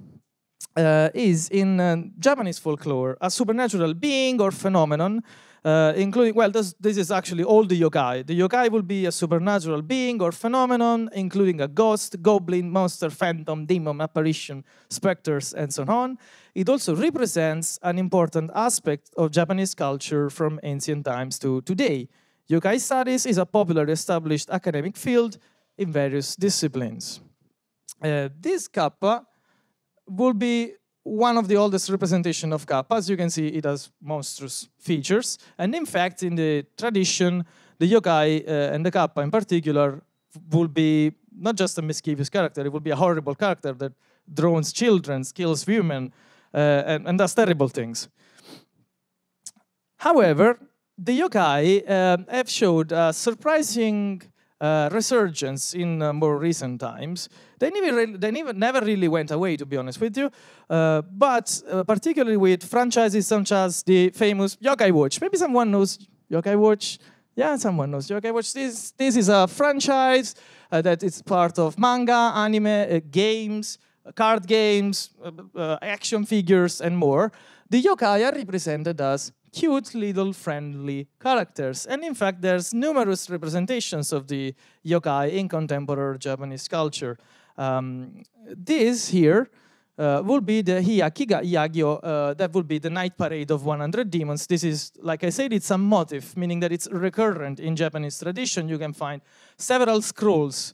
is in Japanese folklore a supernatural being or phenomenon, including, well, this is actually all the yokai. The yokai will be a supernatural being or phenomenon, including a ghost, goblin, monster, phantom, demon, apparition, specters, and so on. It also represents an important aspect of Japanese culture from ancient times to today. Yokai studies is a popularly established academic field in various disciplines. This kappa will be one of the oldest representations of kappa. As you can see, it has monstrous features. And in fact, in the tradition, the yokai and the kappa in particular will be not just a mischievous character, it will be a horrible character that drones children, kills women, and does terrible things. However, the yokai have showed a surprising resurgence in more recent times. They never really went away, to be honest with you, but particularly with franchises such as the famous Yokai Watch. Maybe someone knows Yokai Watch. Yeah, someone knows Yokai Watch. This is a franchise that is part of manga, anime, games, card games, action figures, and more. The yokai are represented as cute little friendly characters. And in fact, there's numerous representations of the yokai in contemporary Japanese culture. This here will be the Hyakiga Yagyo, that will be the night parade of 100 demons. This is, like I said, it's a motif, meaning that it's recurrent in Japanese tradition. You can find several scrolls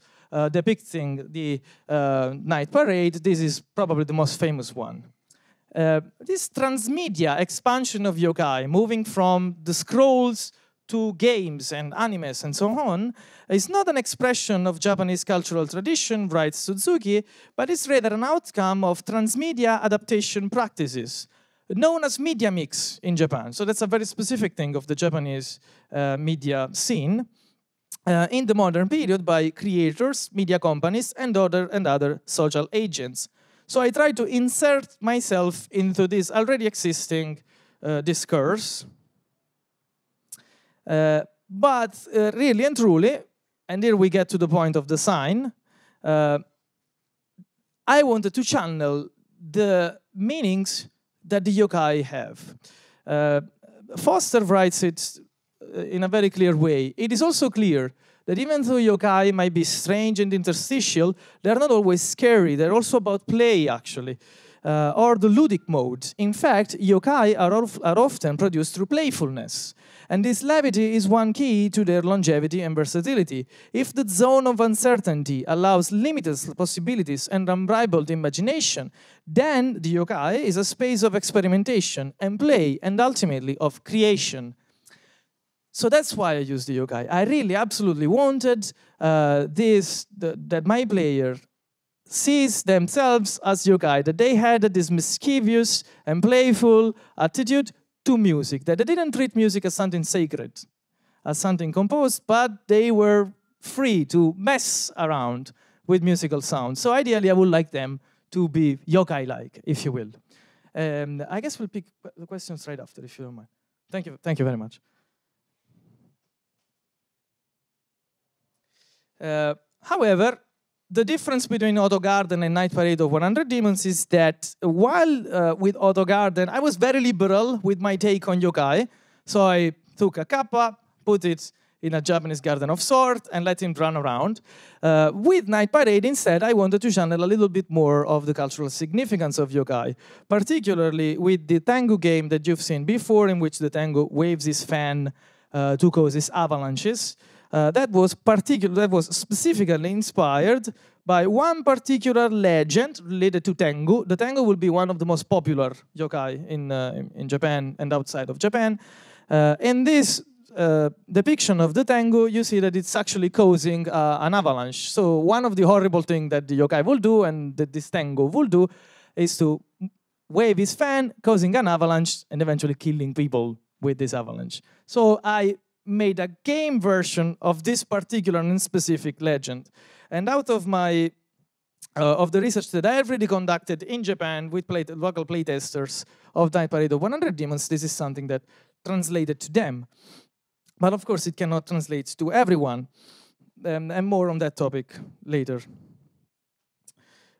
depicting the night parade. This is probably the most famous one. This transmedia expansion of yokai, moving from the scrolls to games and animes and so on is not an expression of Japanese cultural tradition, writes Suzuki, but it's rather an outcome of transmedia adaptation practices, known as media mix in Japan. So that's a very specific thing of the Japanese media scene in the modern period by creators, media companies, and other social agents. So I try to insert myself into this already existing discourse. But really and truly, and here we get to the point of the sign, I wanted to channel the meanings that the yokai have. Foster writes it in a very clear way. It is also clear that even though yokai might be strange and interstitial, they're not always scary. They're also about play, actually, or the ludic mode. In fact, yokai are often produced through playfulness. And this levity is one key to their longevity and versatility. If the zone of uncertainty allows limitless possibilities and unrivaled imagination, then the yokai is a space of experimentation and play, and ultimately of creation. So that's why I used the yokai. I really absolutely wanted that my player sees themselves as yokai, that they had this mischievous and playful attitude to music, that they didn't treat music as something sacred, as something composed, but they were free to mess around with musical sounds. So ideally, I would like them to be yokai-like, if you will. I guess we'll pick the questions right after, if you don't mind. Thank you very much. However, the difference between Auto Garden and Night Parade of 100 Demons is that while with Auto Garden, I was very liberal with my take on yokai. So I took a kappa, put it in a Japanese garden of sorts, and let him run around. With Night Parade, instead, I wanted to channel a little bit more of the cultural significance of yokai, particularly with the tango game that you've seen before, in which the tango waves his fan to cause his avalanches. That was specifically inspired by one particular legend related to tango. The tango will be one of the most popular yokai in Japan and outside of Japan. In this depiction of the tango, you see that it's actually causing an avalanche. So one of the horrible things that the yokai will do and that this tango will do is to wave his fan, causing an avalanche and eventually killing people with this avalanche. So I made a game version of this particular and specific legend. And out of my of the research that I have already conducted in Japan with local playtesters of Night Parade of 100 Demons, this is something that translated to them. But of course, it cannot translate to everyone. And more on that topic later.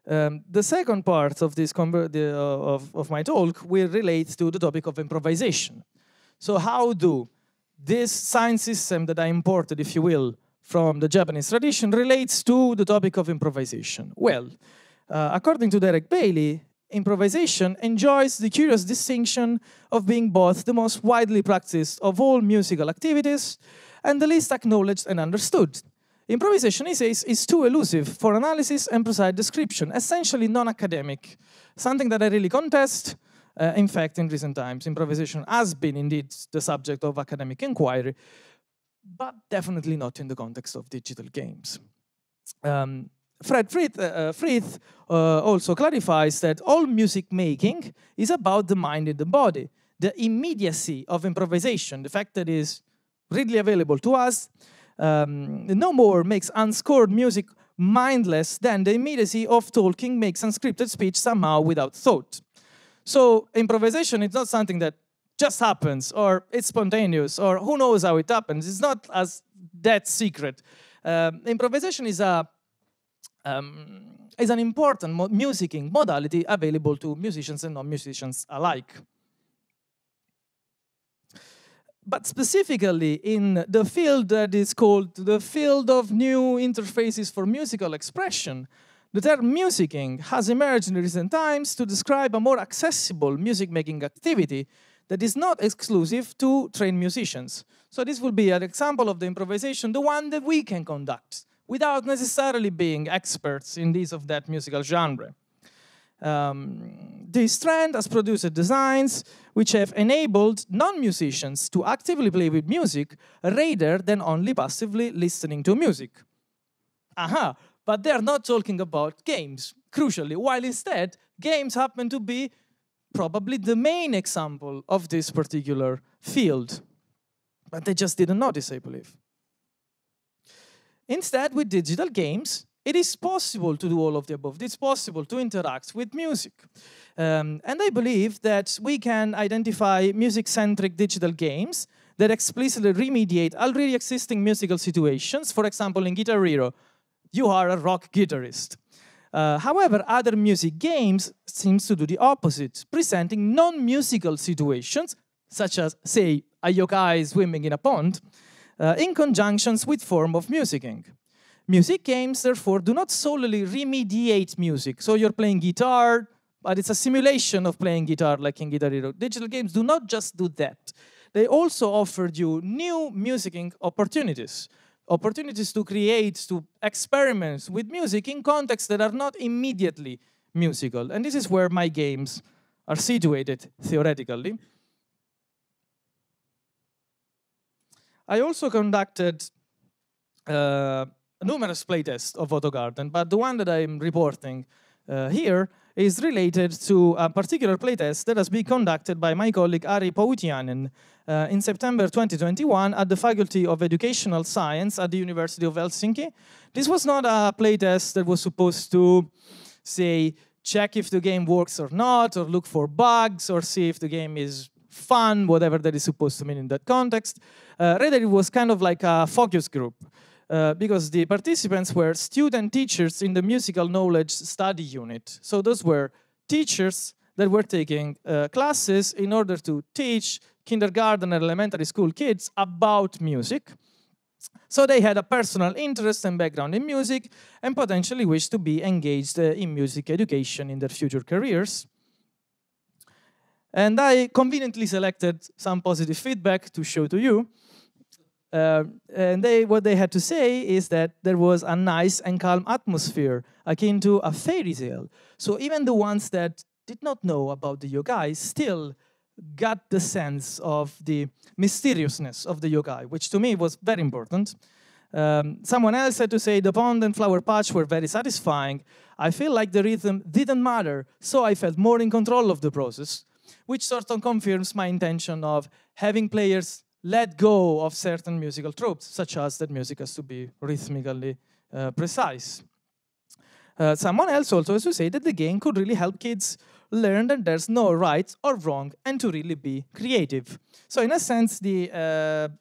The second part of this of my talk will relate to the topic of improvisation. So how do this sign system that I imported, if you will, from the Japanese tradition relates to the topic of improvisation? Well, according to Derek Bailey, improvisation enjoys the curious distinction of being both the most widely practiced of all musical activities and the least acknowledged and understood. Improvisation, he says, is too elusive for analysis and precise description, essentially non-academic, something that I really contest. In fact, in recent times, improvisation has been indeed the subject of academic inquiry, but definitely not in the context of digital games. Fred Frith also clarifies that all music making is about the mind and the body, the immediacy of improvisation, the fact that it is readily available to us, no more makes unscored music mindless than the immediacy of talking makes unscripted speech somehow without thought. So improvisation is not something that just happens, or it's spontaneous, or who knows how it happens. It's not as that secret. Improvisation is an important musicking modality available to musicians and non-musicians alike. But specifically in the field that is called the field of new interfaces for musical expression, the term musicking has emerged in recent times to describe a more accessible music-making activity that is not exclusive to trained musicians. So this will be an example of the improvisation, the one that we can conduct, without necessarily being experts in this or that musical genre. This trend has produced designs which have enabled non-musicians to actively play with music rather than only passively listening to music. Aha, but they're not talking about games, crucially, while instead games happen to be probably the main example of this particular field. But they just didn't notice, I believe. Instead, with digital games, it is possible to do all of the above. It's possible to interact with music. And I believe that we can identify music-centric digital games that explicitly remediate already existing musical situations. For example, in Guitar Hero, you are a rock guitarist. However, other music games seem to do the opposite, presenting non-musical situations, such as, say, a yokai swimming in a pond, in conjunctions with form of musicking. Music games, therefore, do not solely remediate music. So you're playing guitar, but it's a simulation of playing guitar like in Guitar Hero. Digital games do not just do that. They also offered you new musicking opportunities. Opportunities to create, to experiment with music in contexts that are not immediately musical. And this is where my games are situated, theoretically. I also conducted numerous playtests of AutoGarden, but the one that I'm reporting here is related to a particular playtest that has been conducted by my colleague Ari Pautianen in September 2021 at the Faculty of Educational Science at the University of Helsinki. This was not a playtest that was supposed to, say, check if the game works or not, or look for bugs, or see if the game is fun, whatever that is supposed to mean in that context. Rather, it was kind of like a focus group. Because the participants were student teachers in the musical knowledge study unit. So those were teachers that were taking classes in order to teach kindergarten and elementary school kids about music. So they had a personal interest and background in music and potentially wished to be engaged in music education in their future careers. And I conveniently selected some positive feedback to show to you. And what they had to say is that there was a nice and calm atmosphere, akin to a fairy tale. So even the ones that did not know about the yokai still got the sense of the mysteriousness of the yokai, which to me was very important. Someone else had to say, the pond and flower patch were very satisfying. I feel like the rhythm didn't matter, so I felt more in control of the process, which sort of confirms my intention of having players let go of certain musical tropes, such as that music has to be rhythmically precise. Someone else also has to say that the game could really help kids learn that there's no right or wrong and to really be creative. So in a sense, the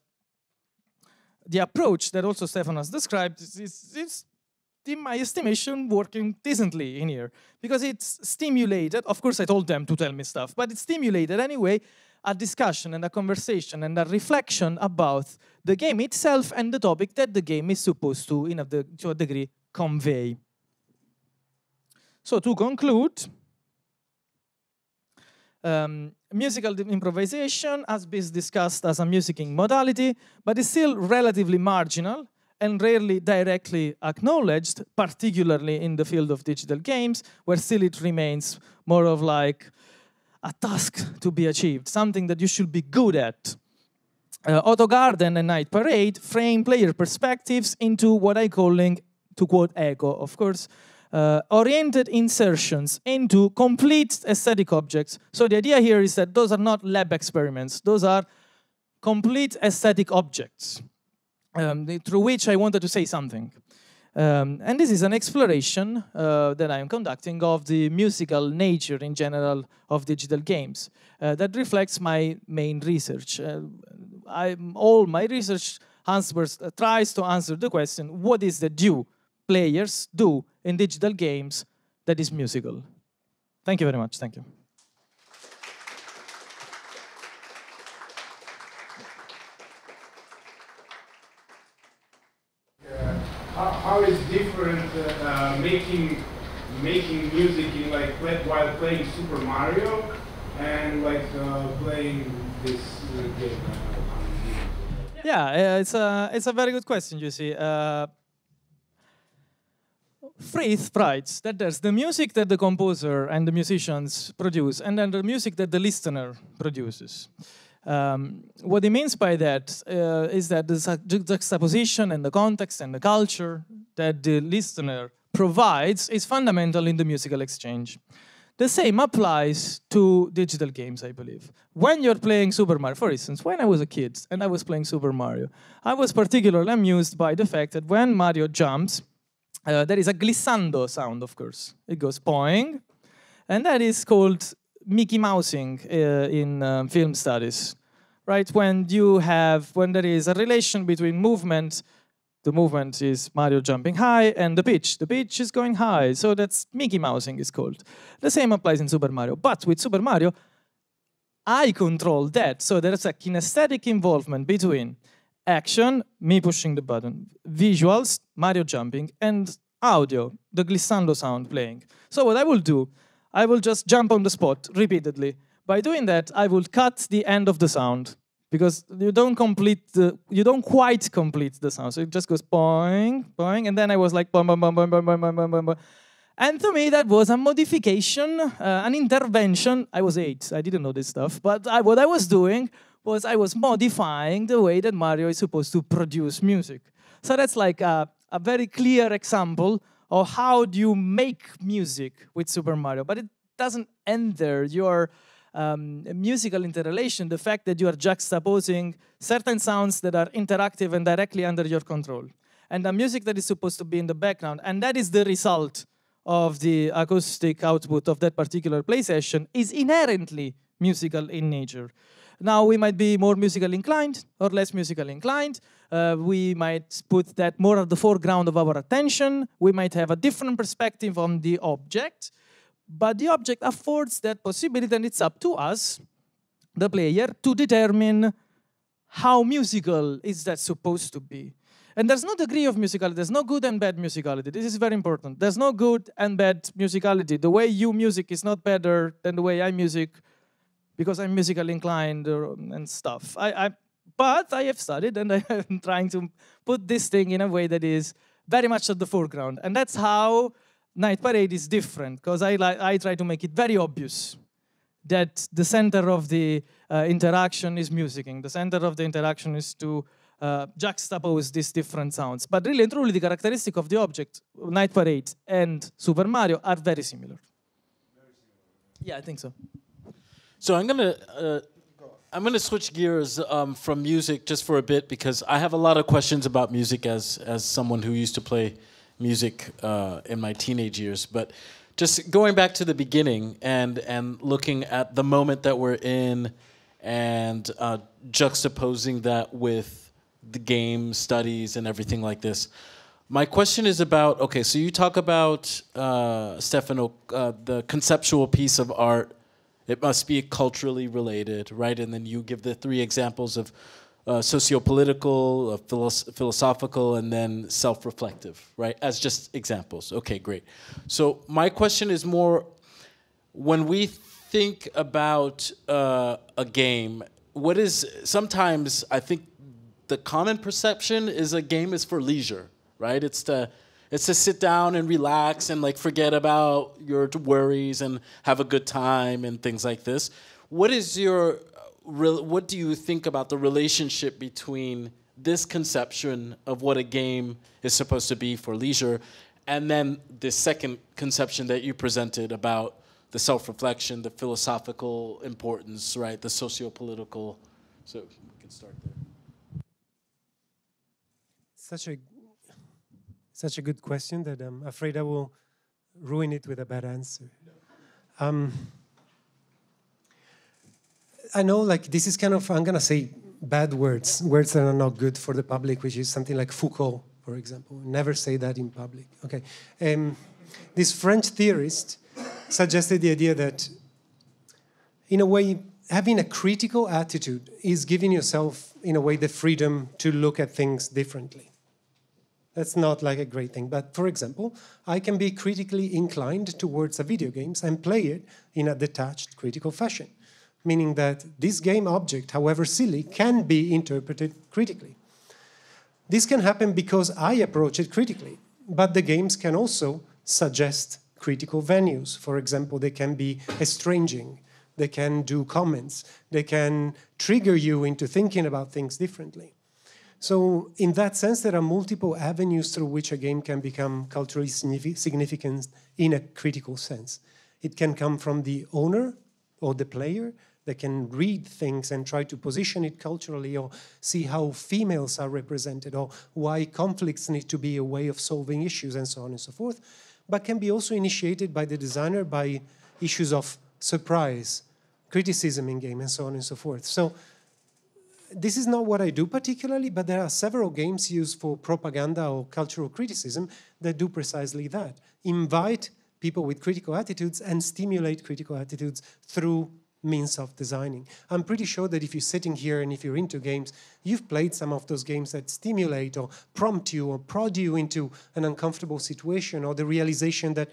approach that also Stefano has described is, in my estimation, working decently in here. Because it's stimulated, of course I told them to tell me stuff, but it stimulated anyway a discussion and a conversation and a reflection about the game itself and the topic that the game is supposed to, to a degree, convey. So to conclude, musical improvisation has been discussed as a musicking modality, but is still relatively marginal and rarely directly acknowledged, particularly in the field of digital games, where still it remains more of like a task to be achieved, something that you should be good at. AutoGarden and Night Parade frame player perspectives into what I'm calling, to quote Echo, of course, oriented insertions into complete aesthetic objects. So the idea here is that those are not lab experiments. Those are complete aesthetic objects through which I wanted to say something. And this is an exploration that I am conducting of the musical nature in general of digital games that reflects my main research. All my research answers tries to answer the question, what is that you players do in digital games that is musical? Thank you very much. Thank you. How is different making music in while playing Super Mario and playing this game? Yeah, it's a very good question, you see. Frith writes that there's the music that the composer and the musicians produce, and then the music that the listener produces. What he means by that is that the juxtaposition and the context and the culture that the listener provides is fundamental in the musical exchange. The same applies to digital games, I believe. When you're playing Super Mario, for instance, when I was a kid and I was playing Super Mario, I was particularly amused by the fact that when Mario jumps, there is a glissando sound, of course. It goes boing, and that is called Mickey Mousing in film studies, right? When there is a relation between movement, the movement is Mario jumping high, and the pitch is going high, so that's Mickey Mousing is called. The same applies in Super Mario, but with Super Mario, I control that, so there's a kinesthetic involvement between action, me pushing the button, visuals, Mario jumping, and audio, the glissando sound playing. So what I will do, I will just jump on the spot repeatedly. By doing that, I will cut the end of the sound, because you don't quite complete the sound. So it just goes boing, boing, and then I was like boing, boing, boing, boing, boing, boing, boing, boing. And to me, that was a modification, an intervention. I was 8, I didn't know this stuff, but what I was doing was I was modifying the way that Mario is supposed to produce music. So that's like a very clear example of how do you make music with Super Mario, but it doesn't end there. Your musical interrelation, the fact that you are juxtaposing certain sounds that are interactive and directly under your control, and the music that is supposed to be in the background, and that is the result of the acoustic output of that particular play session, is inherently musical in nature. Now, we might be more musically inclined or less musically inclined. We might put that more at the foreground of our attention. We might have a different perspective on the object. But the object affords that possibility, and it's up to us, the player, to determine how musical is that supposed to be. And there's no degree of musicality. There's no good and bad musicality. This is very important. There's no good and bad musicality. The way you music is not better than the way I music, because I'm musically inclined and stuff. But I have studied, and I am trying to put this thing in a way that is very much at the foreground. And that's how Night Parade is different, because I try to make it very obvious that the center of the interaction is musicking. The center of the interaction is to juxtapose these different sounds. But really and truly, the characteristic of the object, Night Parade and Super Mario, are very similar. Yeah, I think so. So I'm gonna switch gears from music just for a bit, because I have a lot of questions about music as someone who used to play music in my teenage years. But just going back to the beginning and looking at the moment that we're in and juxtaposing that with the game studies and everything like this. My question is about, okay, so you talk about, Stefano, the conceptual piece of art. It must be culturally related, right? And then you give the 3 examples of socio-political, philosophical, and then self-reflective, right? As just examples. Okay, great. So my question is more, when we think about a game, sometimes I think the common perception is a game is for leisure, right? It's to sit down and relax and like forget about your worries and have a good time and things like this. What do you think about the relationship between this conception of what a game is supposed to be for leisure, and then the second conception that you presented about the self-reflection, the philosophical importance, right? The socio-political. So we can start there. Such a good question that I'm afraid I will ruin it with a bad answer. I know, like, this is kind of, I'm going to say bad words that are not good for the public, which is something like Foucault, for example. Never say that in public. Okay. This French theorist suggested the idea that, in a way, having a critical attitude is giving yourself, in a way, the freedom to look at things differently. That's not like a great thing. But for example, I can be critically inclined towards a video game and play it in a detached critical fashion, meaning that this game object, however silly, can be interpreted critically. This can happen because I approach it critically, but the games can also suggest critical venues. For example, they can be estranging. They can do comments. They can trigger you into thinking about things differently. So in that sense, there are multiple avenues through which a game can become culturally significant in a critical sense. It can come from the owner or the player. They can read things and try to position it culturally, or see how females are represented, or why conflicts need to be a way of solving issues, and so on and so forth. But can be also initiated by the designer by issues of surprise, criticism in game, and so on and so forth. So this is not what I do particularly, but there are several games used for propaganda or cultural criticism that do precisely that. Invite people with critical attitudes and stimulate critical attitudes through means of designing. I'm pretty sure that if you're sitting here and if you're into games, you've played some of those games that stimulate or prompt you or prod you into an uncomfortable situation, or the realization that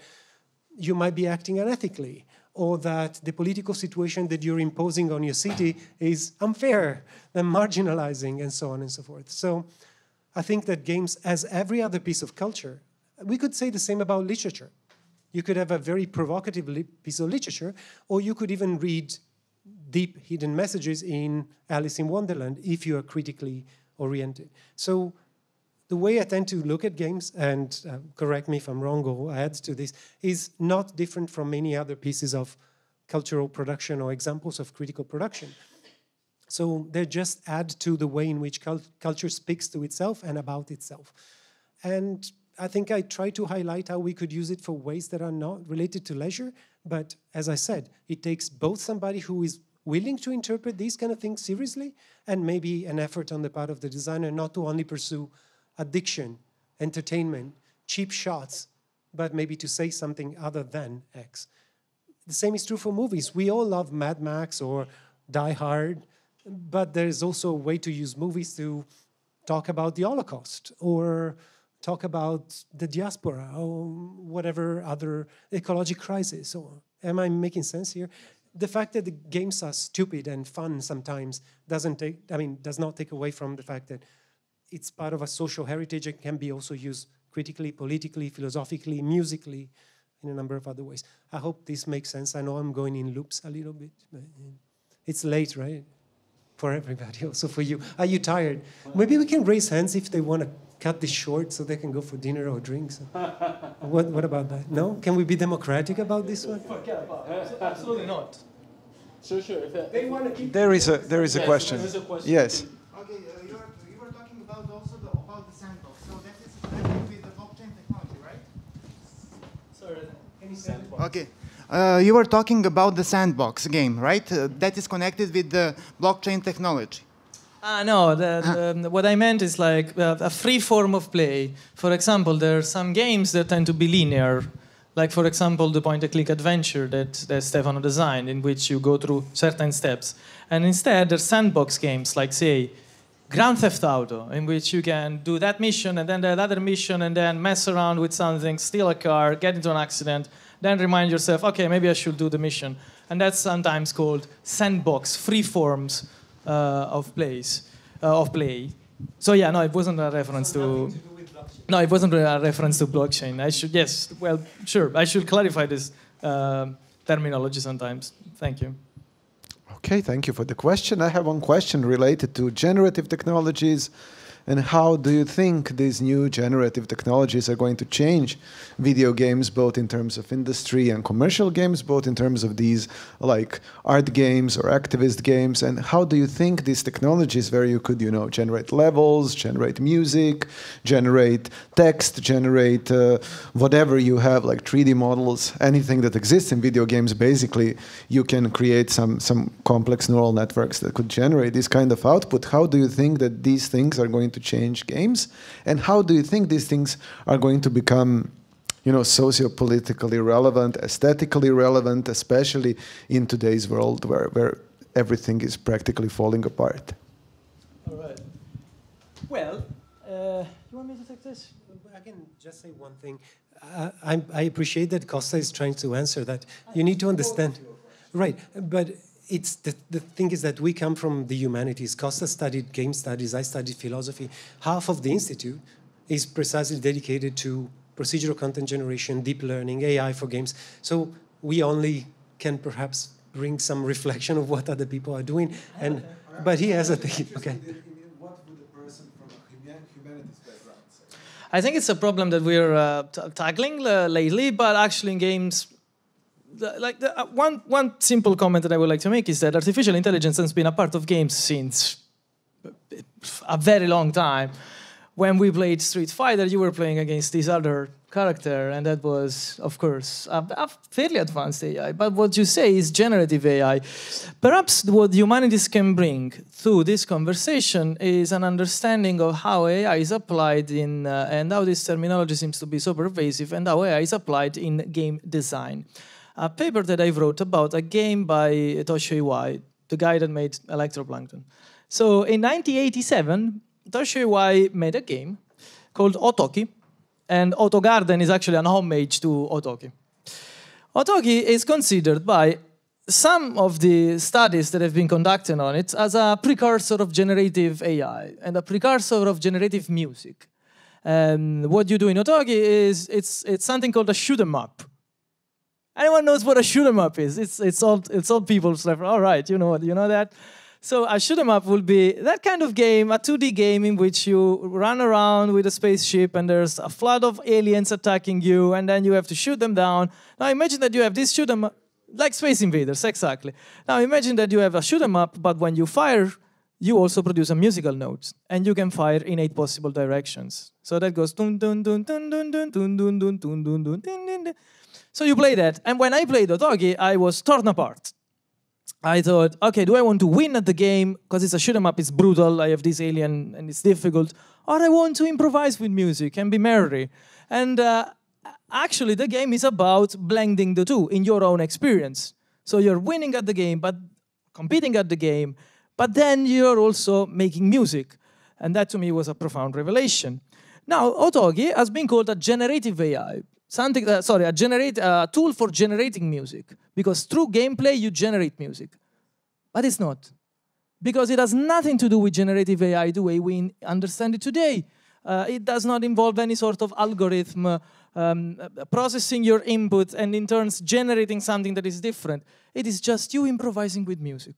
you might be acting unethically, or that the political situation that you're imposing on your city is unfair and marginalizing, and so on and so forth. So I think that games, as every other piece of culture, we could say the same about literature. You could have a very provocative piece of literature, or you could even read deep hidden messages in Alice in Wonderland if you are critically oriented. So the way I tend to look at games, and correct me if I'm wrong or add to this, is not different from many other pieces of cultural production or examples of critical production. So they just add to the way in which culture speaks to itself and about itself. And I think I try to highlight how we could use it for ways that are not related to leisure, but as I said, it takes both somebody who is willing to interpret these kind of things seriously, and maybe an effort on the part of the designer not to only pursue addiction, entertainment, cheap shots, but maybe to say something other than X. The same is true for movies. We all love Mad Max or Die Hard, but there's also a way to use movies to talk about the Holocaust, or talk about the diaspora, or whatever other ecological crisis. So, am I making sense here? The fact that the games are stupid and fun sometimes does not take away from the fact that it's part of a social heritage and can be also used critically, politically, philosophically, musically, in a number of other ways. I hope this makes sense. I know I'm going in loops a little bit, but it's late, right? For everybody, also for you. Are you tired? Maybe we can raise hands if they want to cut this short so they can go for dinner or drinks. What about that? No? Can we be democratic about this one? Absolutely not. Sure. There is a question. Yes. Okay, you were talking about also about the sandbox. So that is connected with the blockchain technology, right? Sorry. Can you say okay. You were talking about the sandbox game, right? That is connected with the blockchain technology. No, what I meant is like a free form of play. For example, there are some games that tend to be linear. Like, for example, the point-and-click adventure that Stefano designed, in which you go through certain steps. And instead, there's sandbox games, like, say, Grand Theft Auto, in which you can do that mission, and then that other mission, and then mess around with something, steal a car, get into an accident, then remind yourself, okay, maybe I should do the mission. And that's sometimes called sandbox, free forms of play. So yeah, no, it wasn't a reference to... No, it wasn't a reference to blockchain. I should clarify this terminology sometimes. Thank you. Okay, thank you for the question. I have one question related to generative technologies. And how do you think these new generative technologies are going to change video games, both in terms of industry and commercial games, both in terms of these like art games or activist games? And how do you think these technologies, where you could, generate levels, generate music, generate text, generate whatever you have, like 3D models, anything that exists in video games, basically, you can create some complex neural networks that could generate this kind of output. How do you think that these things are going to change games, and how do you think these things are going to become, socio-politically relevant, aesthetically relevant, especially in today's world where everything is practically falling apart? All right. Well, you want me to take this? I can just say one thing. I appreciate that Costa is trying to answer that. You need to understand, right? But it's the thing is that we come from the humanities. Costa studied game studies. I studied philosophy. Half of the institute is precisely dedicated to procedural content generation, deep learning, AI for games. So we only can perhaps bring some reflection of what other people are doing. But he has a thing. Okay. What would a person from a humanities background say? I think it's a problem that we're tackling lately, but actually in games, one simple comment that I would like to make is that artificial intelligence has been a part of games since a very long time. When we played Street Fighter, you were playing against this other character, and that was, of course, a fairly advanced AI. But what you say is generative AI. Perhaps what humanities can bring through this conversation is an understanding of how AI is applied in, and how this terminology seems to be so pervasive, and how AI is applied in game design. A paper that I wrote about a game by Toshio Iwai, the guy that made Electroplankton. So in 1987, Toshio Iwai made a game called Otoki, and Autogarden is actually an homage to Otoki. Otoki is considered by some of the studies that have been conducted on it as a precursor of generative AI and a precursor of generative music. And what you do in Otoki is it's something called a shoot 'em up. Anyone knows what a shoot 'em up is? It's all people's level. All right, you know that. So a shoot 'em up will be that kind of game, a 2D game in which you run around with a spaceship and there's a flood of aliens attacking you, and then you have to shoot them down. Now imagine that you have this shoot 'em up, like Space Invaders, exactly. Now imagine that you have a shoot 'em up, but when you fire, you also produce a musical note, and you can fire in 8 possible directions. So that goes dun dun dun dun dun dun dun dun dun dun dun dun dun dun. So you play that, and when I played Otogi, I was torn apart. I thought, okay, do I want to win at the game, because it's a shoot 'em up, it's brutal, I have this alien, and it's difficult, or I want to improvise with music and be merry? And actually, the game is about blending the two in your own experience. So you're winning at the game, but competing at the game, but then you're also making music. And that, to me, was a profound revelation. Now, Otogi has been called a generative AI. A tool for generating music. Because through gameplay, you generate music. But it's not. Because it has nothing to do with generative AI the way we understand it today. It does not involve any sort of algorithm processing your input and in turn generating something that is different. It is just you improvising with music.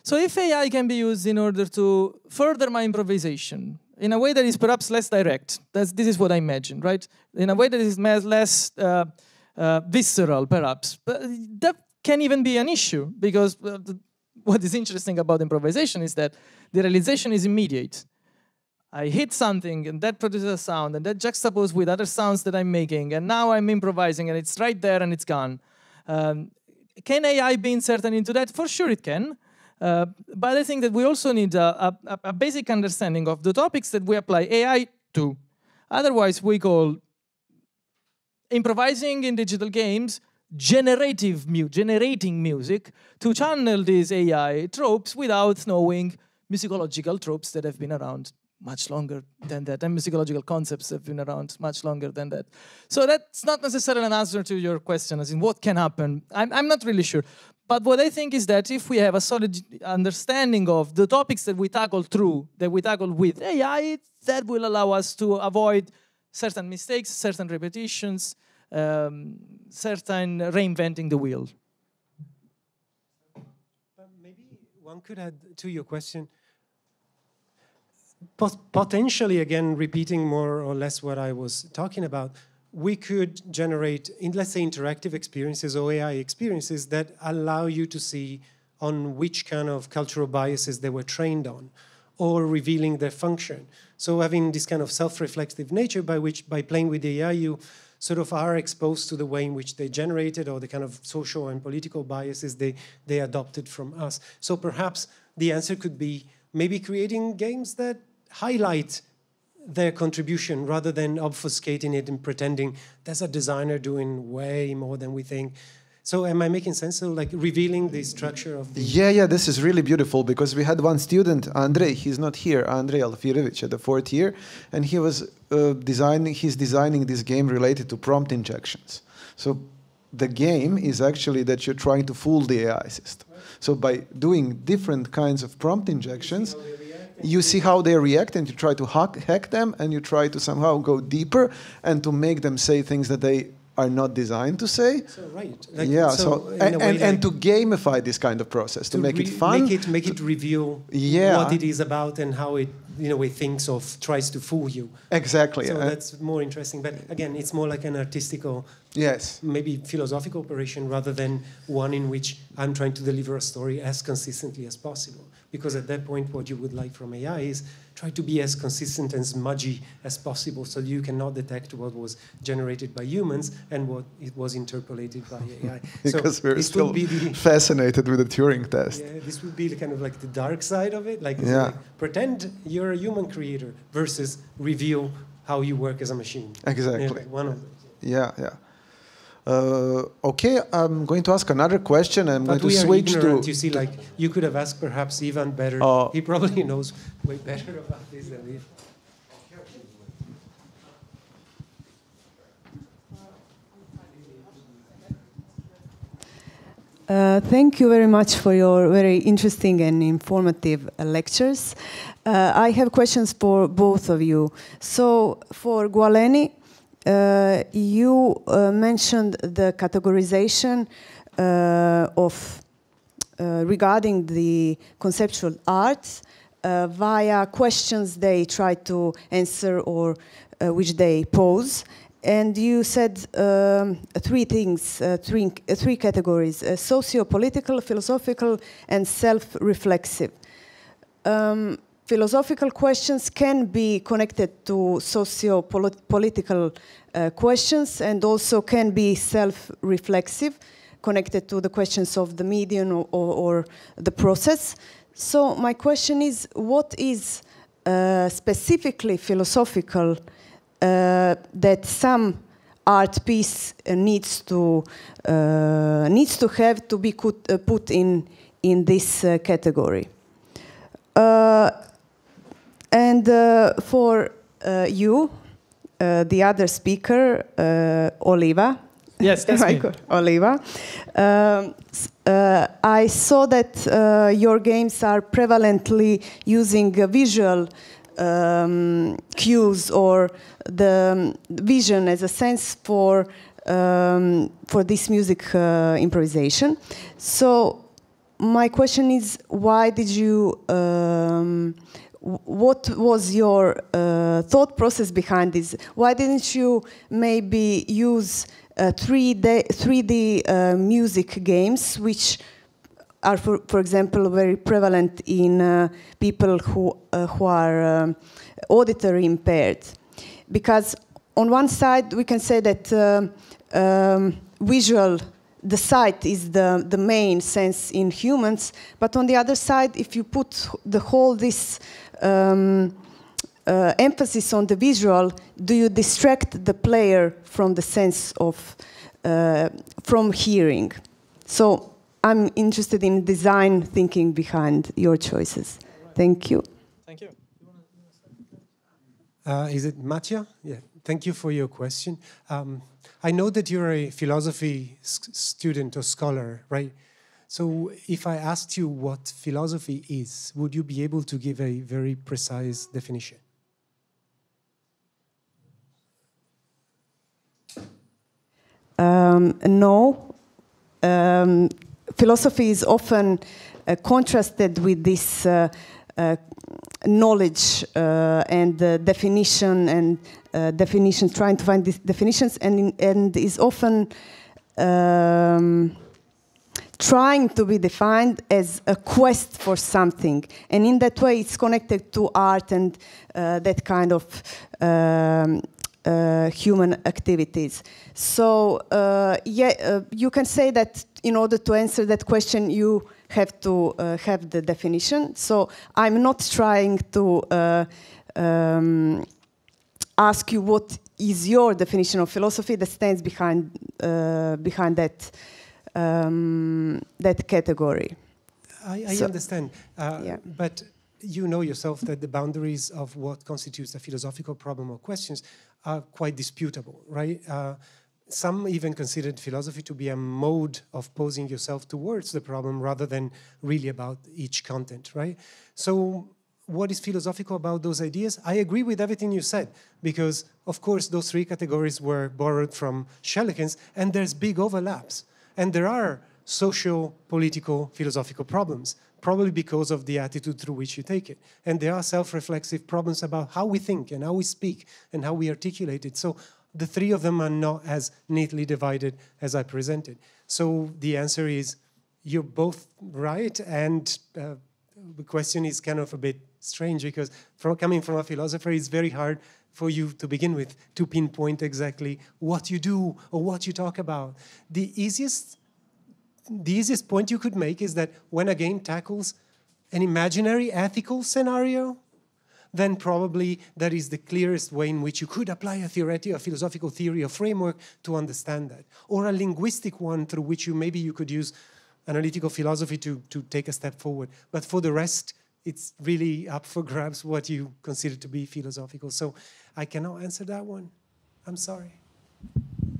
So if AI can be used in order to further my improvisation, in a way that is perhaps less direct. This is what I imagine, right? In a way that is less visceral, perhaps. But that can even be an issue, because what is interesting about improvisation is that the realization is immediate. I hit something, and that produces a sound, and that juxtaposed with other sounds that I'm making, and now I'm improvising, and it's right there, and it's gone. Can AI be inserted into that? For sure it can. But I think that we also need a basic understanding of the topics that we apply AI to. Otherwise, we call improvising in digital games generating music to channel these AI tropes without knowing musicological tropes that have been around much longer than that, and musicological concepts have been around much longer than that. So that's not necessarily an answer to your question, as in what can happen. I'm not really sure. But what I think is that if we have a solid understanding of the topics that we tackle with AI, that will allow us to avoid certain mistakes, certain repetitions, certain reinventing the wheel. Maybe one could add to your question, potentially, again, repeating more or less what I was talking about, we could generate, let's say, interactive experiences or AI experiences that allow you to see on which kind of cultural biases they were trained on, or revealing their function. So having this kind of self-reflexive nature by playing with the AI, you sort of are exposed to the way in which they generated, or the kind of social and political biases they adopted from us. So perhaps the answer could be maybe creating games that highlight their contribution rather than obfuscating it and pretending there's a designer doing way more than we think. So am I making sense? So like revealing the structure of the... Yeah, this is really beautiful, because we had one student, Andrei, he's not here, Andrei Alfirovich, at the 4th year, and he was designing this game related to prompt injections. So the game is actually that you're trying to fool the AI system. So by doing different kinds of prompt injections, you see how they react and you try to hack them and you try to somehow go deeper and to make them say things that they are not designed to say. So right. And to gamify this kind of process, to make it fun. Make it reveal what it is about and how it, it thinks of, tries to fool you. Exactly. So that's more interesting. But again, it's more like an artistical, maybe philosophical operation rather than one in which I'm trying to deliver a story as consistently as possible. Because at that point, what you would like from AI is try to be as consistent and smudgy as possible so you cannot detect what was generated by humans and what it was interpolated by AI. Because we're still fascinated with the Turing test. Yeah, this would be kind of like the dark side of it. Like, pretend you're a human creator versus reveal how you work as a machine. Exactly. One of those. Yeah. Okay, I'm going to ask another question. I'm going to switch ignorant, to... You see, like, you could have asked perhaps Ivan better. He probably knows way better about this than me. Thank you very much for your very interesting and informative lectures. I have questions for both of you. So, for Gualeni, you mentioned the categorization regarding the conceptual arts via questions they try to answer or which they pose. And you said three things, three categories, socio-political, philosophical, and self-reflexive. Philosophical questions can be connected to socio-political questions and also can be self-reflexive, connected to the questions of the medium or the process. So my question is, what is specifically philosophical that some art piece needs to have to be put in this category? And for you, the other speaker, Oliva. Yes, that's me. Oliva. I saw that your games are prevalently using visual cues or the vision as a sense for this music improvisation. So my question is, why did you? What was your thought process behind this? Why didn't you maybe use 3D music games, which are, for example, very prevalent in people who are auditory impaired? Because on one side, we can say that visual, the sight is the main sense in humans, but on the other side, if you put the whole this emphasis on the visual, do you distract the player from the sense of from hearing? So I'm interested in design thinking behind your choices. Thank you. Thank you. Is it Mattia? Yeah. Thank you for your question. I know that you're a philosophy student or scholar, right? So if I asked you what philosophy is, would you be able to give a very precise definition? No. Philosophy is often contrasted with this knowledge and definition and definitions, trying to find these definitions, and is often trying to be defined as a quest for something. And in that way, it's connected to art and that kind of human activities. So, you can say that in order to answer that question, you have to have the definition. So I'm not trying to ask you what is your definition of philosophy that stands behind that that category. I understand, but you know yourself that the boundaries of what constitutes a philosophical problem or questions are quite disputable, right? Some even considered philosophy to be a mode of posing yourself towards the problem rather than really about each content, right? So what is philosophical about those ideas? I agree with everything you said, because, of course, those three categories were borrowed from Schellikens, and there's big overlaps. And there are social, political, philosophical problems, probably because of the attitude through which you take it. And there are self-reflexive problems about how we think and how we speak and how we articulate it. So the three of them are not as neatly divided as I presented. So the answer is, you're both right, and the question is kind of a bit strange, because coming from a philosopher, it's very hard for you to begin with to pinpoint exactly what you do or what you talk about. The easiest point you could make is that when a game tackles an imaginary ethical scenario, then probably that is the clearest way in which you could apply a philosophical theory or framework to understand that. Or a linguistic one through which maybe you could use analytical philosophy to take a step forward. But for the rest, it's really up for grabs what you consider to be philosophical. So I cannot answer that one. I'm sorry.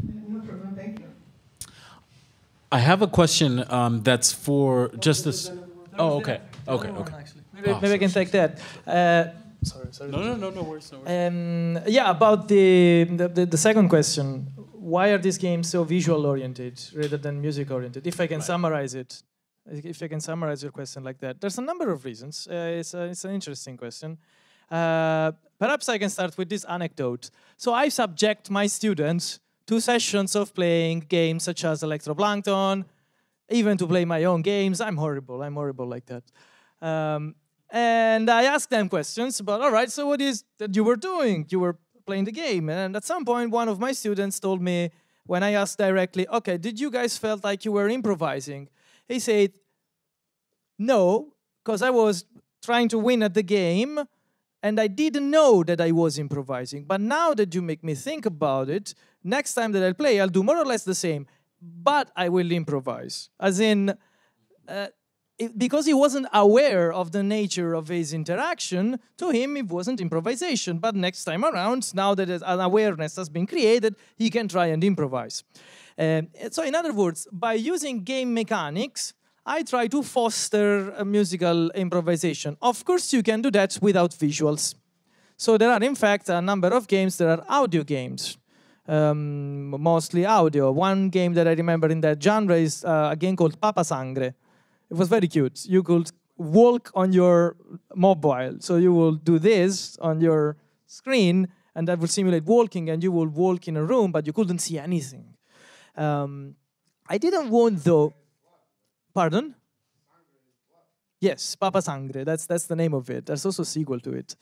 No problem, thank you. I have a question that's for just this. Oh, okay. Okay. Maybe I can take that. Sorry. No worries. Yeah, about the second question. Why are these games so visual-oriented rather than music-oriented? If I can summarize it, if I can summarize your question like that, there's a number of reasons. It's an interesting question. Perhaps I can start with this anecdote. So I subject my students to sessions of playing games such as Electroplankton, even to play my own games. I'm horrible like that. And I ask them questions about, all right, so what is that you were doing? You were playing the game. And at some point, one of my students told me, when I asked directly, okay, did you guys felt like you were improvising? He said, no, because I was trying to win at the game, and I didn't know that I was improvising. But now that you make me think about it, next time that I'll play, I'll do more or less the same, but I will improvise. As in, because he wasn't aware of the nature of his interaction, to him it wasn't improvisation. But next time around, now that an awareness has been created, he can try and improvise. So in other words, by using game mechanics, I try to foster a musical improvisation. Of course, you can do that without visuals. So there are, in fact, a number of games that are audio games, mostly audio. One game that I remember in that genre is a game called Papa Sangre. It was very cute. You could walk on your mobile. So you will do this on your screen, and that will simulate walking, and you will walk in a room, but you couldn't see anything. I didn't want, though... Pardon? Yes, Papa Sangre. That's the name of it. There's also a sequel to it.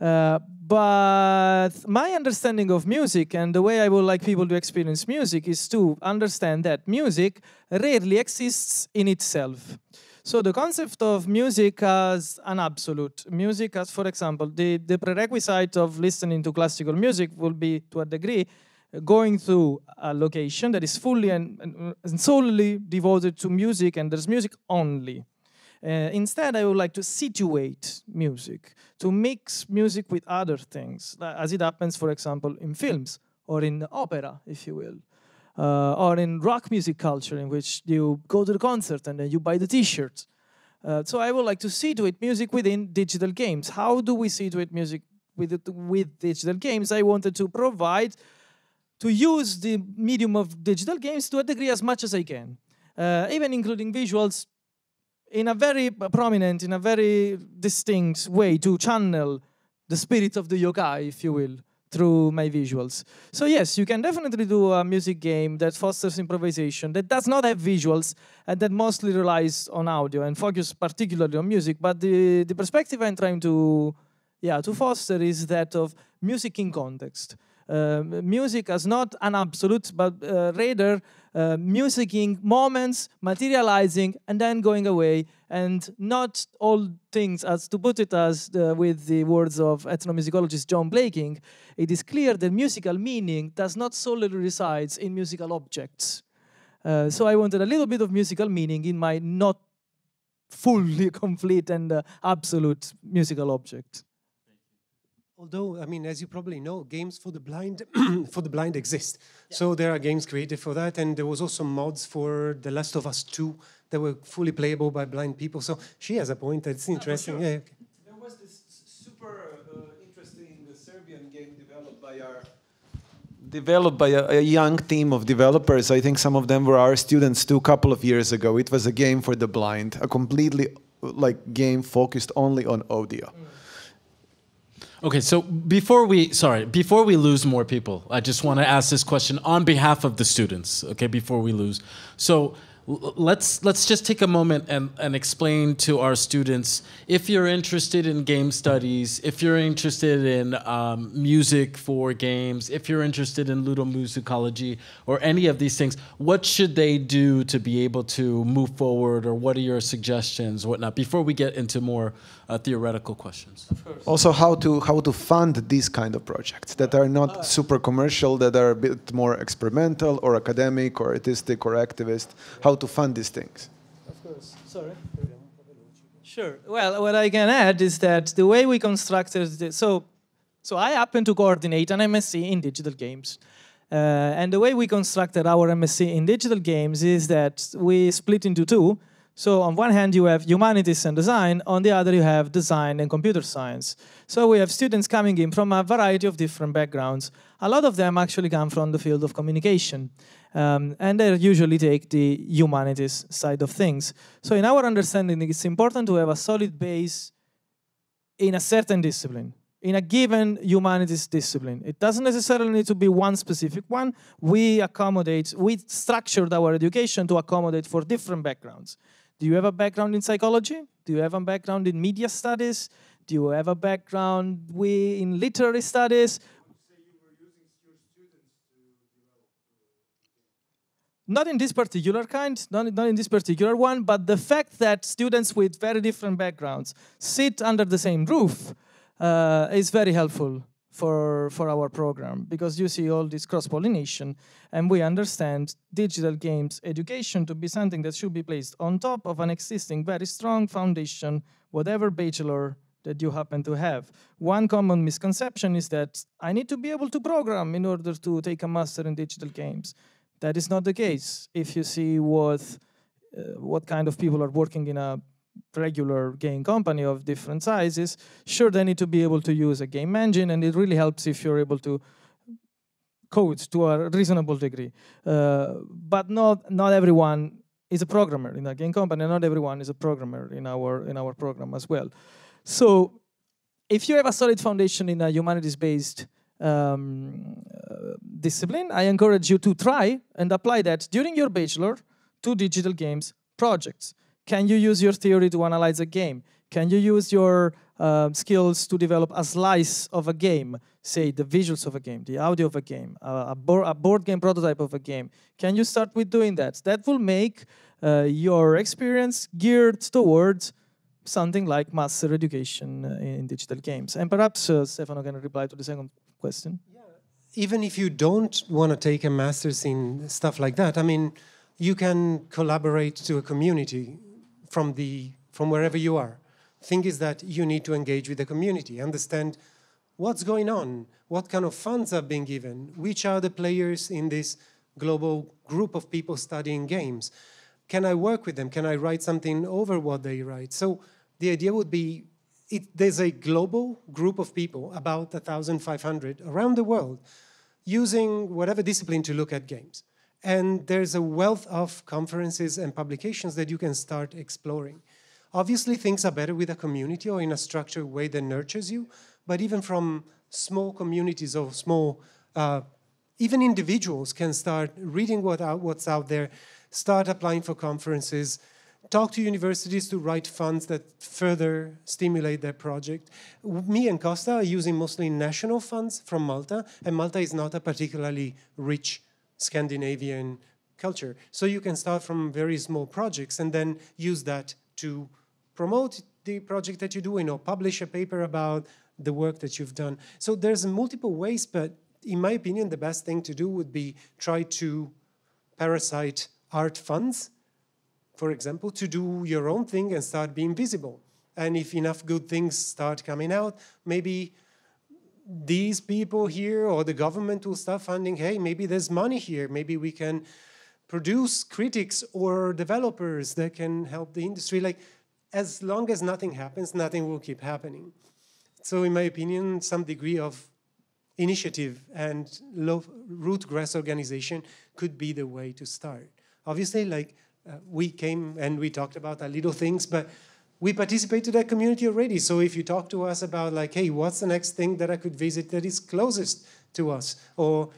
But my understanding of music and the way I would like people to experience music is to understand that music rarely exists in itself. So the concept of music as an absolute. Music as, for example, the prerequisite of listening to classical music will be, to a degree, going through a location that is fully and solely devoted to music, and there's music only. Instead, I would like to situate music, to mix music with other things, as it happens, for example, in films, or in opera, if you will, or in rock music culture, in which you go to the concert and then you buy the t-shirt. So I would like to situate music within digital games. How do we situate music with digital games? I wanted to to use the medium of digital games to a degree as much as I can, even including visuals, in a very prominent, in a very distinct way, to channel the spirit of the yokai, if you will, through my visuals. So yes, you can definitely do a music game that fosters improvisation, that does not have visuals, and that mostly relies on audio and focus particularly on music. But the perspective I'm trying to foster is that of music in context. Music as not an absolute, but rather music in moments, materializing, and then going away, and not all things, as to put it as with the words of ethnomusicologist John Blaking, it is clear that musical meaning does not solely reside in musical objects. So I wanted a little bit of musical meaning in my not fully complete and absolute musical object. Although, I mean, as you probably know, games for the blind exist. Yeah. So there are games created for that, and there was also mods for The Last of Us 2 that were fully playable by blind people. So she has a point. That's interesting. Sure. Yeah, okay. There was this Serbian game developed by a young team of developers. I think some of them were our students too, a couple of years ago. It was a game for the blind, a completely game focused only on audio. Okay, so before we lose more people, I just want to ask this question on behalf of the students, okay, before we lose. So let's just take a moment and explain to our students, if you're interested in game studies, if you're interested in music for games, if you're interested in ludomusicology or any of these things, what should they do to be able to move forward, or what are your suggestions, whatnot, before we get into more theoretical questions? Of course. Also, how to fund these kind of projects that are not super commercial, that are a bit more experimental or academic or artistic or activist. How to fund these things? Of course. Sorry. Sure. Well, what I can add is that the way we constructed so I happen to coordinate an MSc in digital games. And the way we constructed our MSc in digital games is that we split into two. So on one hand, you have humanities and design. On the other, you have design and computer science. So we have students coming in from a variety of different backgrounds. A lot of them actually come from the field of communication. And they usually take the humanities side of things. So in our understanding, it's important to have a solid base in a certain discipline, in a given humanities discipline. It doesn't necessarily need to be one specific one. We structured our education to accommodate for different backgrounds. Do you have a background in psychology? Do you have a background in media studies? Do you have a background in literary studies? Not in this particular kind, not in this particular one, but the fact that students with very different backgrounds sit under the same roof is very helpful for our program, because you see all this cross-pollination, and we understand digital games education to be something that should be placed on top of an existing very strong foundation, whatever bachelor that you happen to have. One common misconception is that I need to be able to program in order to take a master in digital games. That is not the case. If you see what kind of people are working in a regular game company of different sizes, sure, they need to be able to use a game engine, and it really helps if you're able to code to a reasonable degree. But not everyone is a programmer in a game company. Not everyone is a programmer in our program as well. So if you have a solid foundation in a humanities-based discipline, I encourage you to try and apply that during your bachelor to digital games projects. Can you use your theory to analyze a game? Can you use your skills to develop a slice of a game, say the visuals of a game, the audio of a game, a board game prototype of a game? Can you start with doing that? That will make your experience geared towards something like master education in digital games. And perhaps Stefano can reply to the second question. Yeah. Even if you don't want to take a master's in stuff like that, I mean, you can collaborate to a community from wherever you are. Thing is that you need to engage with the community, understand what's going on, what kind of funds are being given, which are the players in this global group of people studying games. Can I work with them? Can I write something over what they write? So the idea would be, there's a global group of people, about 1,500 around the world, using whatever discipline to look at games. And there's a wealth of conferences and publications that you can start exploring. Obviously, things are better with a community or in a structured way that nurtures you, but even from small communities or small, even individuals can start reading what's out there, start applying for conferences, talk to universities to write funds that further stimulate their project. Me and Costa are using mostly national funds from Malta, and Malta is not a particularly rich Scandinavian culture. So you can start from very small projects and then use that to promote the project that you're doing or publish a paper about the work that you've done. So there's multiple ways, but in my opinion, the best thing to do would be try to parasite art funds, for example, to do your own thing and start being visible. And if enough good things start coming out, maybe these people here or the government will start funding, hey, maybe there's money here. Maybe we can produce critics or developers that can help the industry. Like, as long as nothing happens, nothing will keep happening. So in my opinion, some degree of initiative and root grass organization could be the way to start. Obviously, like we came and we talked about our little things, but we participate to that community already. So if you talk to us about like, hey, what's the next thing that I could visit that is closest to us? Or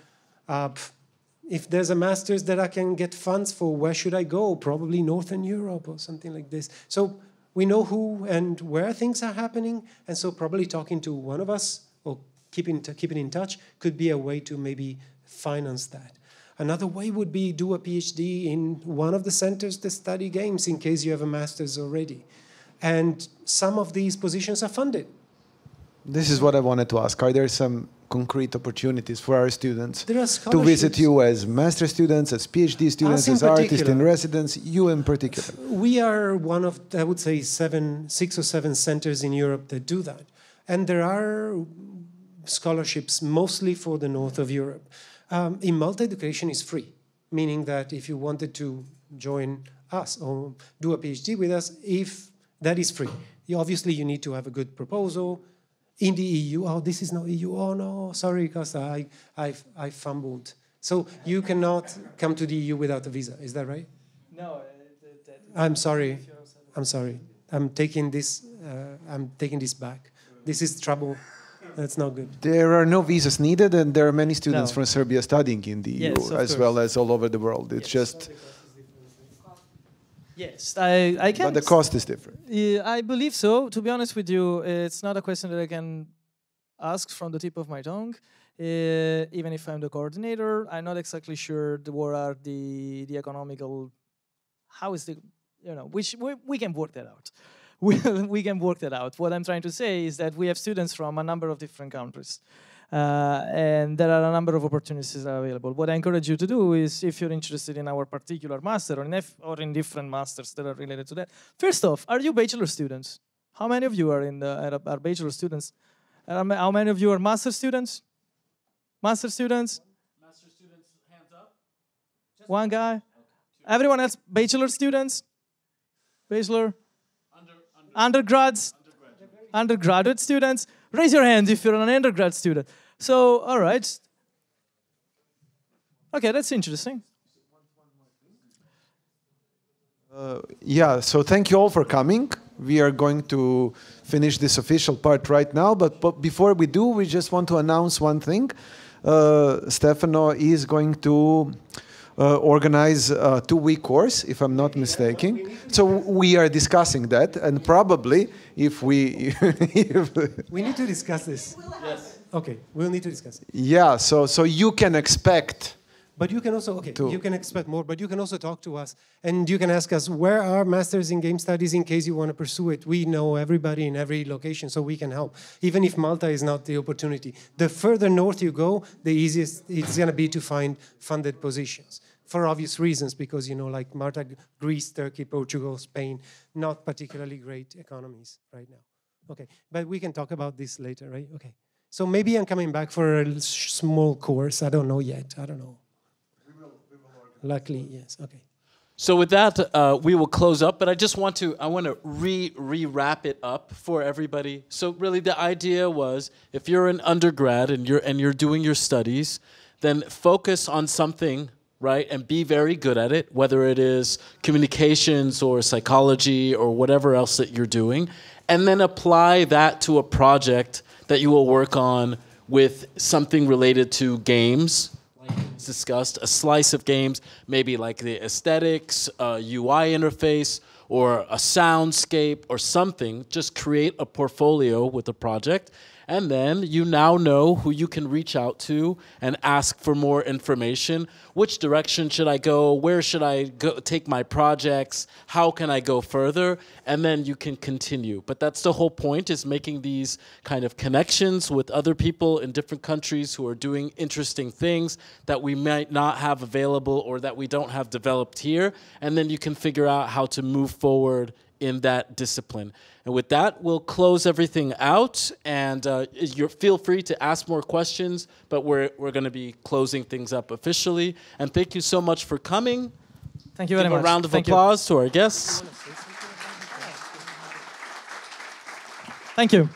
if there's a master's that I can get funds for, where should I go? Probably Northern Europe or something like this. So we know who and where things are happening. And so probably talking to one of us or keeping in touch could be a way to maybe finance that. Another way would be do a PhD in one of the centers that study games in case you have a master's already. And some of these positions are funded. This is what I wanted to ask. Are there some concrete opportunities for our students to visit you as master students, as PhD students, as artists in residence, you in particular? We are one of, I would say, 6 or 7 centers in Europe that do that. And there are scholarships mostly for the north of Europe. In Malta, education is free, meaning that if you wanted to join us or do a PhD with us, if that is free. Obviously, you need to have a good proposal. In the EU, oh, this is not EU. Oh, no, sorry, Costa, I fumbled. So you cannot come to the EU without a visa. Is that right? No. I'm sorry. I'm sorry. I'm taking this back. This is trouble. That's not good. There are no visas needed, and there are many students from Serbia studying in the EU, as well as all over the world. It's just... Yes, I can. But the cost is different. I believe so. To be honest with you, it's not a question that I can ask from the tip of my tongue. Even if I'm the coordinator, I'm not exactly sure what are the economical. How is the, which we can work that out. We can work that out. What I'm trying to say is that we have students from a number of different countries. And there are a number of opportunities that are available. What I encourage you to do is, if you're interested in our particular master or in different masters that are related to that, first off, are you bachelor students? How many of you are are bachelor students? How many of you are master students? Master students? Master students, hands up. One guy. Okay. Everyone else, bachelor students? Bachelor? Undergrads? Undergraduate students? Raise your hand if you're an undergrad student. So, all right. Okay, that's interesting. Yeah, so thank you all for coming. We are going to finish this official part right now, but before we do, we just want to announce one thing. Stefano is going to organize a 2-week course, if I'm not mistaken. So we are discussing that, and probably if we... We need to discuss this. Yes. Okay, we'll need to discuss it. Yeah, so you can expect... But you can also, you can expect more, but you can also talk to us, and you can ask us, where are masters in game studies in case you want to pursue it? We know everybody in every location, so we can help, even if Malta is not the opportunity. The further north you go, the easiest it's going to be to find funded positions, for obvious reasons, because, like Malta, Greece, Turkey, Portugal, Spain, not particularly great economies right now. Okay, but we can talk about this later, right? Okay, so maybe I'm coming back for a small course. I don't know yet. I don't know. Luckily, yes. Okay. So with that, we will close up. But I just want to re-wrap it up for everybody. So really, the idea was, if you're an undergrad and you're doing your studies, then focus on something, right, and be very good at it, whether it is communications or psychology or whatever else that you're doing, and then apply that to a project that you will work on with something related to games. Discussed a slice of games, maybe like the aesthetics, UI interface, or a soundscape or something. Just create a portfolio with a project, and then you now know who you can reach out to and ask for more information. Which direction should I go? Where should I go take my projects? How can I go further? And then you can continue. But that's the whole point, is making these kind of connections with other people in different countries who are doing interesting things that we might not have available or that we don't have developed here. And then you can figure out how to move forward in that discipline. And with that, we'll close everything out, and feel free to ask more questions, but we're going to be closing things up officially. And thank you so much for coming. Thank you very much. Give a round of applause to our guests. Thank you.